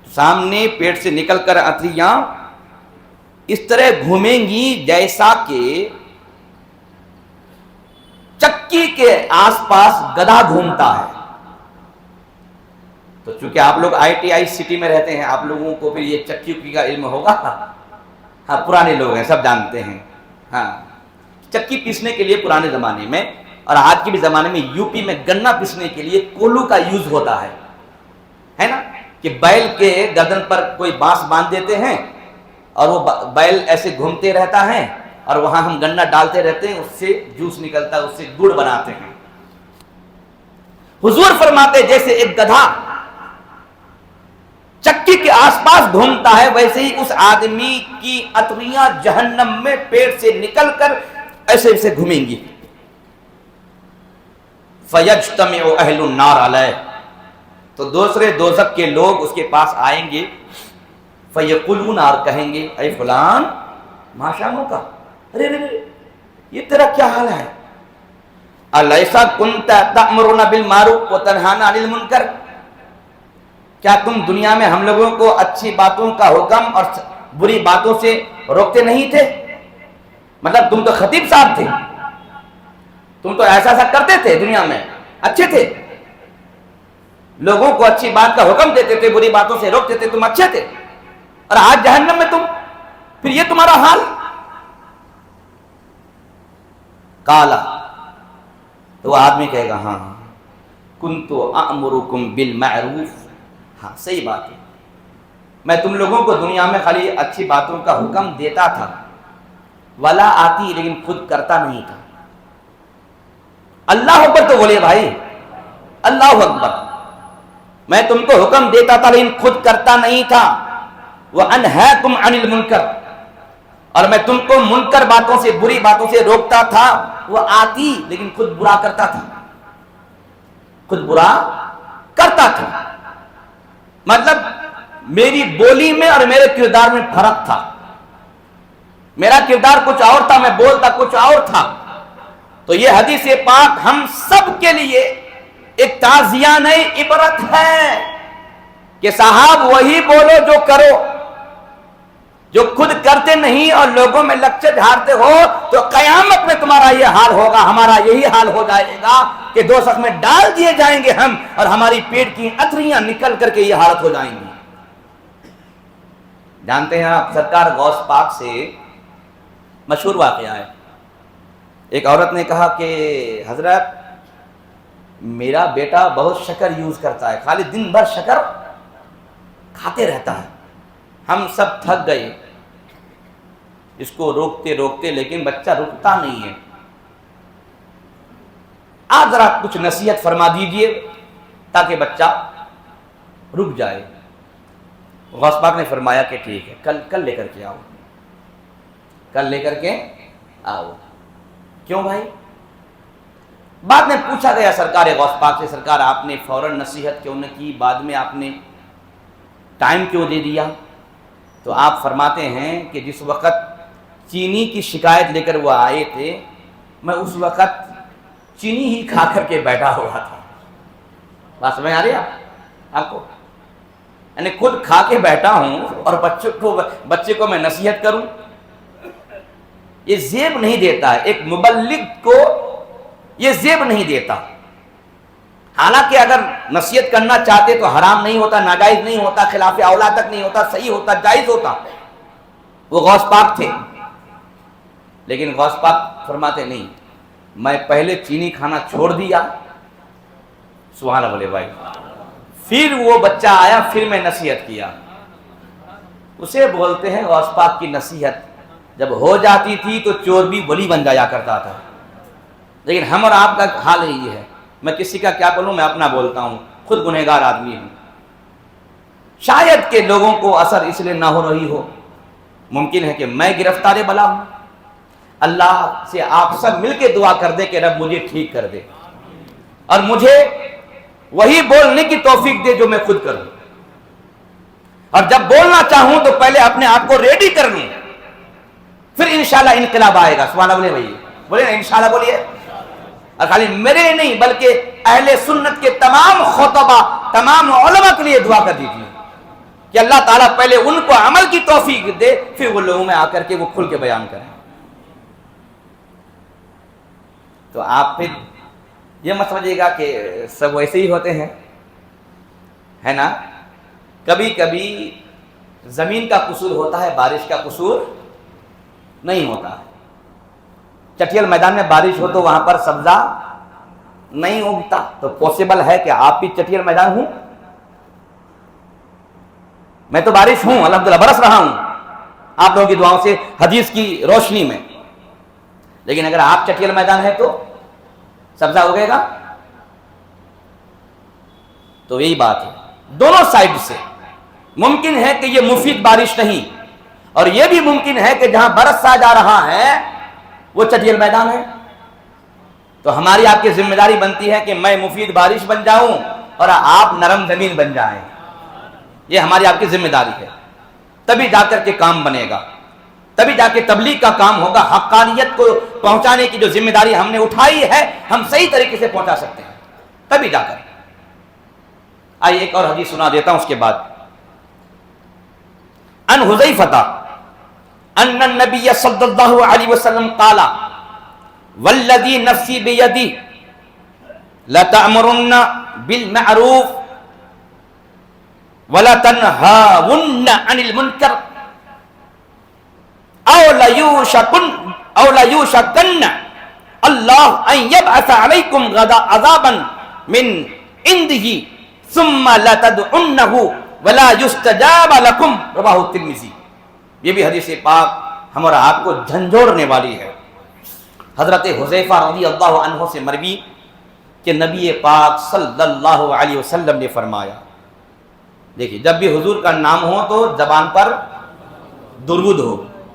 S1: سامنے پیٹ سے نکل کر اتریاں اس طرح گھومیں گی جیسا کہ چکی کے آس پاس گدھا گھومتا ہے. تو چونکہ آپ لوگ ITI سٹی میں رہتے ہیں، آپ لوگوں کو پھر یہ چکی کا علم ہوگا. ہاں پرانے لوگ ہیں، سب جانتے ہیں. ہاں چکی پیسنے کے لیے پرانے زمانے میں اور آج کے بھی زمانے میں یوپی میں گنا پیسنے کے لیے کولو کا یوز ہوتا ہے نا، کہ بیل کے گردن پر کوئی بانس باندھ دیتے ہیں اور وہ بیل ایسے گھومتے رہتا ہے اور وہاں ہم گنا ڈالتے رہتے ہیں، اس سے جوس نکلتا ہے، اس سے گڑ بناتے ہیں. حضور فرماتے جیسے ایک گدھا چکی کے آس پاس گھومتا ہے، ویسے ہی اس آدمی کی اتریاں جہنم میں پیٹ سے نکل کر ایسے ایسے گھومیں گی. فَيَجْتَمِعُ أَهْلُ النَّارِ عَلَيْهِ، تو دوسرے دوزخ کے لوگ اس کے پاس آئیں گے. فَيَقُولُونَ، اور کہیں گے اے فلان ما شَأْنُكَ، ارے یہ تیرا کیا حال ہے؟ أَلَيْسَ كُنْتَ تَأْمُرُونَ بِالْمَعْرُوفِ وَتَنْهَانَ عَنِ الْمُنكَرِ، کیا تم دنیا میں ہم لوگوں کو اچھی باتوں کا حکم اور بری باتوں سے روکتے نہیں تھے؟ مطلب تم تو خطیب صاحب تھے، تم تو ایسا ایسا کرتے تھے، دنیا میں اچھے تھے، لوگوں کو اچھی بات کا حکم دیتے تھے، بری باتوں سے روکتے تھے، تم اچھے تھے، اور آج جہنم میں تم، پھر یہ تمہارا حال؟ کالا، تو وہ آدمی کہے گا ہاں کنت اامرکم بالمعروف، ہاں صحیح بات ہے، میں تم لوگوں کو دنیا میں خالی اچھی باتوں کا حکم دیتا تھا، ولا آتی، لیکن خود کرتا نہیں تھا. اللہ اکبر تو بولے بھائی، اللہ اکبر. میں تم کو حکم دیتا تھا لیکن خود کرتا نہیں تھا. وَأَنْهَاكُمْ عَنِ الْمُنْكَرِ، اور میں تم کو منکر باتوں سے، بری باتوں سے روکتا تھا، وہ آتی لیکن خود برا کرتا تھا، خود برا کرتا تھا۔ مطلب میری بولی میں اور میرے کردار میں فرق تھا، میرا کردار کچھ اور تھا، میں بولتا کچھ اور تھا۔ تو یہ حدیث پاک ہم سب کے لیے ایک تعزیہ عبرت ہے کہ صاحب وہی بولو جو کرو، جو خود کرتے نہیں اور لوگوں میں لچے جھاڑتے ہو تو قیامت میں تمہارا یہ حال ہوگا، ہمارا یہی حال ہو جائے گا کہ دوزخ میں ڈال دیے جائیں گے ہم، اور ہماری پیٹ کی اتریاں نکل کر کے یہ حالت ہو جائیں گی۔ جانتے ہیں آپ سرکار غوث پاک سے مشہور واقعہ ہے، ایک عورت نے کہا کہ حضرت میرا بیٹا بہت شکر یوز کرتا ہے، خالی دن بھر شکر کھاتے رہتا ہے، ہم سب تھک گئے اس کو روکتے روکتے، لیکن بچہ رکتا نہیں ہے، آپ ذرا کچھ نصیحت فرما دیجئے تاکہ بچہ رک جائے۔ غوث پاک نے فرمایا کہ ٹھیک ہے، کل لے کر کے آؤ، کل لے کر کے آؤ۔ کیوں بھائی؟ بعد میں پوچھا گیا سرکار غوث پاک سے، سرکار آپ نے فوراً نصیحت کیوں نہ کی، بعد میں آپ نے ٹائم کیوں دے دیا؟ تو آپ فرماتے ہیں کہ جس وقت چینی کی شکایت لے کر وہ آئے تھے، میں اس وقت چینی ہی کھا کر کے بیٹھا ہوا تھا۔ بات سمجھ آ رہی ہے آپ کو؟ یعنی خود کھا کے بیٹھا ہوں اور بچے کو میں نصیحت کروں، یہ زیب نہیں دیتا ہے، ایک مبلغ کو یہ زیب نہیں دیتا۔ حالانکہ اگر نصیحت کرنا چاہتے تو حرام نہیں ہوتا، ناجائز نہیں ہوتا، خلاف اولا تک نہیں ہوتا، صحیح ہوتا، جائز ہوتا۔ وہ غوث پاک تھے، لیکن غوث پاک فرماتے نہیں، میں پہلے چینی کھانا چھوڑ دیا، سبحان اللہ بھائی، پھر وہ بچہ آیا، پھر میں نصیحت کیا۔ اسے بولتے ہیں غوث پاک کی نصیحت جب ہو جاتی تھی تو چور بھی ولی بن جایا کرتا تھا۔ لیکن ہم اور آپ کا حال یہی ہے، میں کسی کا کیا بولوں، میں اپنا بولتا ہوں، خود گنہگار آدمی ہوں۔ شاید کہ لوگوں کو اثر اس لیے نہ ہو رہی ہو، ممکن ہے کہ میں گرفتار بلا ہوں۔ اللہ سے آپ سب مل کے دعا کر دے کہ رب مجھے ٹھیک کر دے اور مجھے وہی بولنے کی توفیق دے جو میں خود کروں، اور جب بولنا چاہوں تو پہلے اپنے آپ کو ریڈی کر لوں، پھر انشاءاللہ انقلاب آئے گا۔ سبحان اللہ بھائی، بولے نا انشاءاللہ، بولیے۔ اور خالی میرے نہیں بلکہ اہل سنت کے تمام خطبہ، تمام علماء کے لیے دعا کر دیجیے کہ اللہ تعالیٰ پہلے ان کو عمل کی توفیق دے، پھر وہ لوگوں میں آ کر کے وہ کھل کے بیان کریں۔ تو آپ پھر یہ مت سمجھیے گا کہ سب ویسے ہی ہوتے ہیں، ہے نا؟ کبھی کبھی زمین کا قصور ہوتا ہے، بارش کا قصور نہیں ہوتا ہے۔ چٹیل میدان میں بارش ہو تو وہاں پر سبزہ نہیں اگتا، تو پوسیبل ہے کہ آپ بھی چٹیل میدان ہوں؟ میں تو بارش ہوں، الحمدللہ برس رہا ہوں آپ لوگوں کی دعاؤں سے، حدیث کی روشنی میں، لیکن اگر آپ چٹیل میدان ہے تو سبزہ اگے گا؟ تو یہی بات ہے، دونوں سائڈ سے ممکن ہے کہ یہ مفید بارش نہیں، اور یہ بھی ممکن ہے کہ جہاں برسا جا رہا ہے وہ چٹیل میدان ہے۔ تو ہماری آپ کی ذمہ داری بنتی ہے کہ میں مفید بارش بن جاؤں اور آپ نرم زمین بن جائیں، یہ ہماری آپ کی ذمہ داری ہے، تبھی جا کر کے کام بنے گا، تبھی جا کے تبلیغ کا کام ہوگا، حقانیت کو پہنچانے کی جو ذمہ داری ہم نے اٹھائی ہے ہم صحیح طریقے سے پہنچا سکتے ہیں، تبھی جا کر۔ آئیے ایک اور حدیث سنا دیتا ہوں اس کے بعد۔ ان حذیفہ ان النبی صلی اللہ علیہ وسلم قال والذی نفسی بیدی لتأمرن بالمعروف وَلَتَنْهَاوُنَّ عَنِ الْمُنْكَرِ أَوْ لَيُوشَكَنَّ اللَّهُ أَنْ يَبْعَثَ عَلَيْكُمْ عَذَابًا مِنْ عِنْدِهِ ثُمَّ لَتَدْعُنَّهُ وَلَا يُسْتَجَابَ لَكُمْ رواہ الترمذی۔ یہ بھی حدیث پاک ہم اور آپ کو جھنجھوڑنے والی ہے۔ حضرت حذیفہ رضی اللہ عنہ سے مروی کہ نبی پاک صلی اللہ علیہ وسلم نے فرمایا، دیکھیے جب بھی حضور کا نام ہو تو زبان پر درود ہو،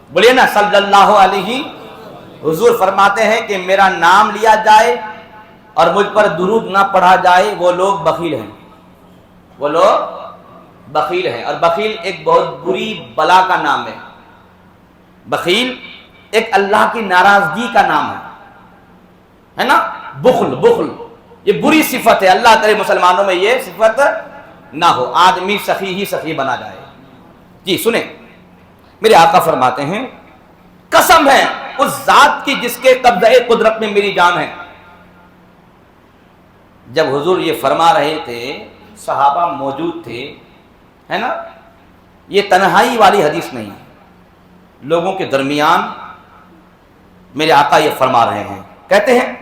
S1: بولیے نا صلی اللہ علیہ. حضور فرماتے ہیں کہ میرا نام لیا جائے اور مجھ پر درود نہ پڑھا جائے وہ لوگ بخیل ہیں. وہ لوگ بخیل ہیں. اور بخیل ایک بہت بری بلا کا نام ہے. بخیل ایک اللہ کی ناراضگی کا نام ہے نا. بخل یہ بری صفت ہے. اللہ کرے مسلمانوں میں یہ صفت نہ ہو, آدمی سخی ہی سخی بنا جائے. جی سنیں, میرے آقا فرماتے ہیں قسم ہے اس ذات کی جس کے قبضہ قدرت میں میری جان ہے. جب حضور یہ فرما رہے تھے صحابہ موجود تھے, ہے نا. یہ تنہائی والی حدیث نہیں ہے, لوگوں کے درمیان میرے آقا یہ فرما رہے ہیں. کہتے ہیں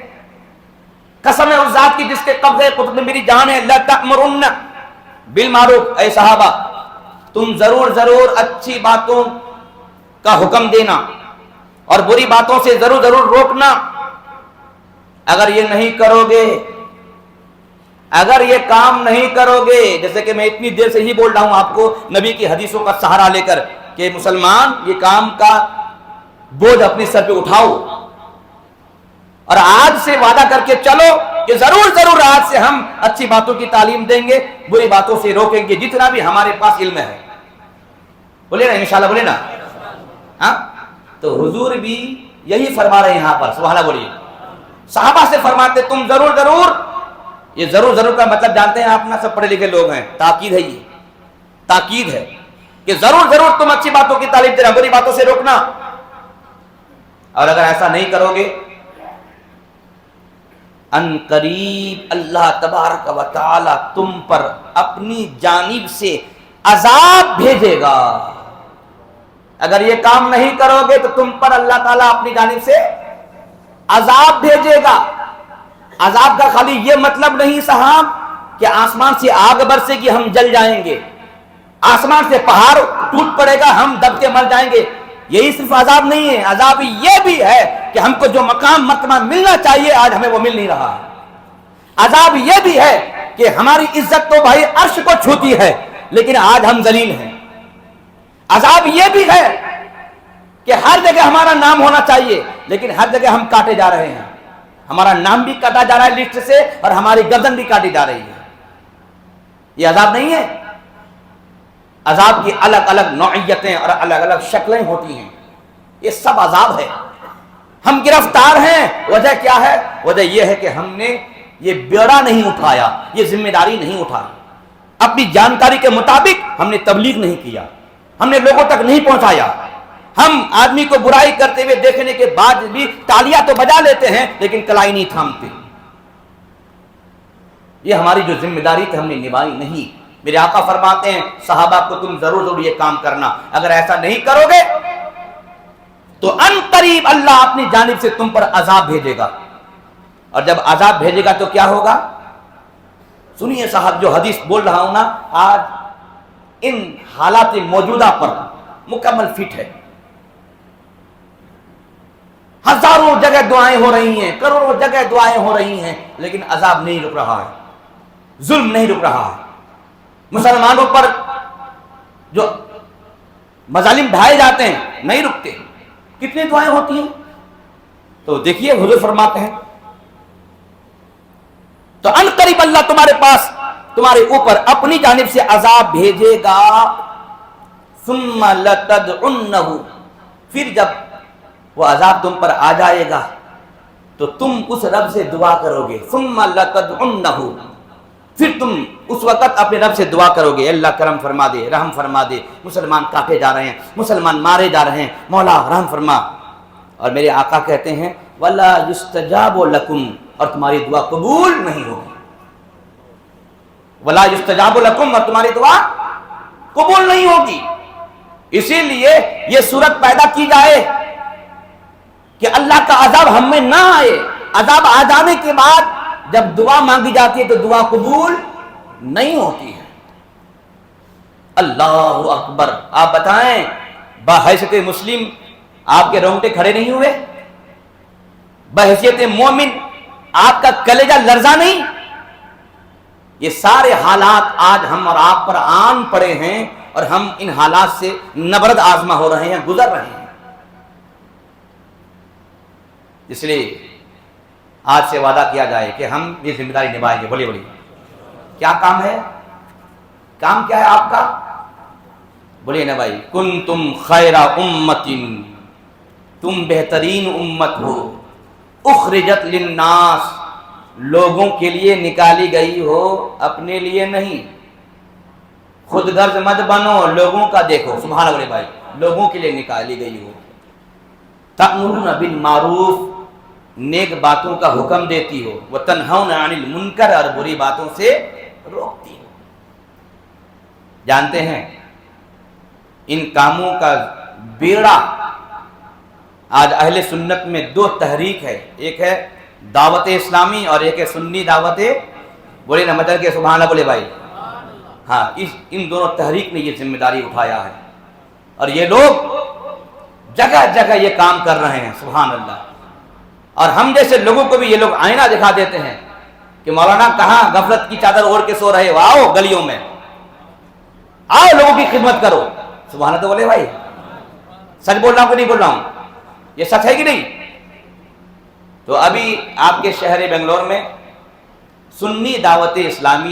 S1: قسم ہے اس ذات کی جس کے قبضہ قدرت میں میری جان ہے, لا تأمرن بالمعروف, اے صحابہ تم ضرور اچھی باتوں کا حکم دینا اور بری باتوں سے ضرور روکنا. اگر یہ نہیں کرو گے, اگر یہ کام نہیں کرو گے, جیسے کہ میں اتنی دیر سے ہی بول رہا ہوں آپ کو نبی کی حدیثوں کا سہارا لے کر کہ مسلمان یہ کام کا بوجھ اپنے سر پہ اٹھاؤ اور آج سے وعدہ کر کے چلو کہ ضرور آج سے ہم اچھی باتوں کی تعلیم دیں گے, بری باتوں سے روکیں گے جتنا بھی ہمارے پاس علم ہے. بولے نا انشاءاللہ, بولے نا. ہاں تو حضور بھی یہی فرما رہے ہیں یہاں پر. سبحان اللہ بولیے. صحابہ سے فرماتے تم ضرور, یہ ضرور کا مطلب جانتے ہیں آپ نا, سب پڑھے لکھے لوگ ہیں. تاکید ہے, یہ تاکید ہے کہ ضرور تم اچھی باتوں کی تعلیم دینا, بری باتوں سے روکنا. اور اگر ایسا نہیں کرو گے ان قریب اللہ تبارک و تعالی تم پر اپنی جانب سے عذاب بھیجے گا. اگر یہ کام نہیں کرو گے تو تم پر اللہ تعالیٰ اپنی جانب سے عذاب بھیجے گا. عذاب کا خالی یہ مطلب نہیں صاحب کہ آسمان سے آگ برسے گی ہم جل جائیں گے, آسمان سے پہاڑ ٹوٹ پڑے گا ہم دب کے مر جائیں گے. یہی صرف عذاب نہیں ہے, عذاب یہ بھی ہے کہ ہم کو جو مقام مرتبہ ملنا چاہیے آج ہمیں وہ مل نہیں رہا. عذاب یہ بھی ہے کہ ہماری عزت تو بھائی عرش کو چھوتی ہے لیکن آج ہم ذلیل ہیں. عذاب یہ بھی ہے کہ ہر جگہ ہمارا نام ہونا چاہیے لیکن ہر جگہ ہم کاٹے جا رہے ہیں. ہمارا نام بھی کاٹا جا رہا ہے لسٹ سے اور ہماری گردن بھی کاٹی جا رہی ہے. یہ عذاب نہیں ہے. عذاب کی الگ الگ نوعیتیں اور الگ الگ شکلیں ہوتی ہیں. یہ سب عذاب ہے. ہم گرفتار ہیں, وجہ کیا ہے؟ وجہ یہ ہے کہ ہم نے یہ بیڑا نہیں اٹھایا, یہ ذمہ داری نہیں اٹھائی. اپنی جانکاری کے مطابق ہم نے تبلیغ نہیں کیا, ہم نے لوگوں تک نہیں پہنچایا. ہم آدمی کو برائی کرتے ہوئے دیکھنے کے بعد بھی تالیاں تو بجا لیتے ہیں لیکن کلائی نہیں تھامتے. یہ ہماری جو ذمہ داری تھی ہم نے نبھائی نہیں. میرے آقا فرماتے ہیں صحابہ کو تم ضرور یہ کام کرنا, اگر ایسا نہیں کرو گے تو ان قریب اللہ اپنی جانب سے تم پر عذاب بھیجے گا. اور جب عذاب بھیجے گا تو کیا ہوگا؟ سنیے صاحب, جو حدیث بول رہا ہوں نا آج ان حالات موجودہ پر مکمل فٹ ہے. ہزاروں جگہ دعائیں ہو رہی ہیں, کروڑوں جگہ دعائیں ہو رہی ہیں لیکن عذاب نہیں رک رہا ہے, ظلم نہیں رک رہا ہے. مسلمانوں پر جو مظالم ڈھائے جاتے ہیں نہیں رکتے. کتنی دعائیں ہوتی ہیں. تو دیکھیے حضور فرماتے ہیں تو ان قریب اللہ تمہارے پاس تمہارے اوپر اپنی جانب سے عذاب بھیجے گا. ثم لتدعنہ, پھر جب وہ عذاب تم پر آ جائے گا تو تم اس رب سے دعا کرو گے. ثم لتدعنہ, پھر تم اس وقت اپنے رب سے دعا کرو گے, اللہ کرم فرما دے, رحم فرما دے, مسلمان کاٹے جا رہے ہیں, مسلمان مارے جا رہے ہیں, مولا رحم فرما. اور میرے آقا کہتے ہیں وَلَا يُسْتَجَابُ لَكُمْ, اور تمہاری دعا قبول نہیں ہوگی. وَلَا يُسْتَجَابُ لَكُمْ, اور تمہاری دعا قبول نہیں ہوگی. اسی لیے یہ صورت پیدا کی جائے کہ اللہ کا عذاب ہم میں نہ آئے. عذاب آ جانے کے بعد جب دعا مانگی جاتی ہے تو دعا قبول نہیں ہوتی ہے. اللہ اکبر. آپ بتائیں بحیثیت مسلم آپ کے رونگٹے کھڑے نہیں ہوئے؟ بحیثیت مومن آپ کا کلیجہ لرزا نہیں؟ یہ سارے حالات آج ہم اور آپ پر آن پڑے ہیں اور ہم ان حالات سے نبرد آزما ہو رہے ہیں, گزر رہے ہیں. اس لیے آج سے وعدہ کیا جائے کہ ہم یہ ذمہ داری نبھائیں گے. بولیے بولیے کیا کام ہے؟ کام کیا ہے آپ کا؟ بولیے نا بھائی. کنتم خیر امت، تم بہترین امت ہو، اخرجت للناس، لوگوں کے لیے نکالی گئی ہو، اپنے لیے نہیں. خود غرض مت بنو، لوگوں کا دیکھو. سبحان اللہ بھائی، لوگوں کے لیے نکالی گئی ہو. تأمرون بالمعروف، نیک باتوں کا حکم دیتی ہو. وتنہون عن المنکر، اور بری باتوں سے روکتی ہو. جانتے ہیں ان کاموں کا بیڑا آج اہل سنت میں دو تحریک ہے، ایک ہے دعوت اسلامی اور ایک ہے سنی دعوت. بولے نا مدد کے سبحان اللہ بولے بھائی. ہاں ان دونوں تحریک نے یہ ذمہ داری اٹھایا ہے، اور یہ لوگ جگہ جگہ یہ کام کر رہے ہیں. سبحان اللہ. اور ہم جیسے لوگوں کو بھی یہ لوگ آئینہ دکھا دیتے ہیں کہ مولانا کہاں غفلت کی چادر اوڑھ کے سو رہے ہو، آؤ گلیوں میں، آؤ لوگوں کی خدمت کرو. سبحان اللہ بولے بھائی. سچ بول رہا ہوں کہ نہیں بول رہا ہوں؟ یہ سچ ہے کہ نہیں؟ تو ابھی آپ کے شہر بنگلور میں سنی دعوت اسلامی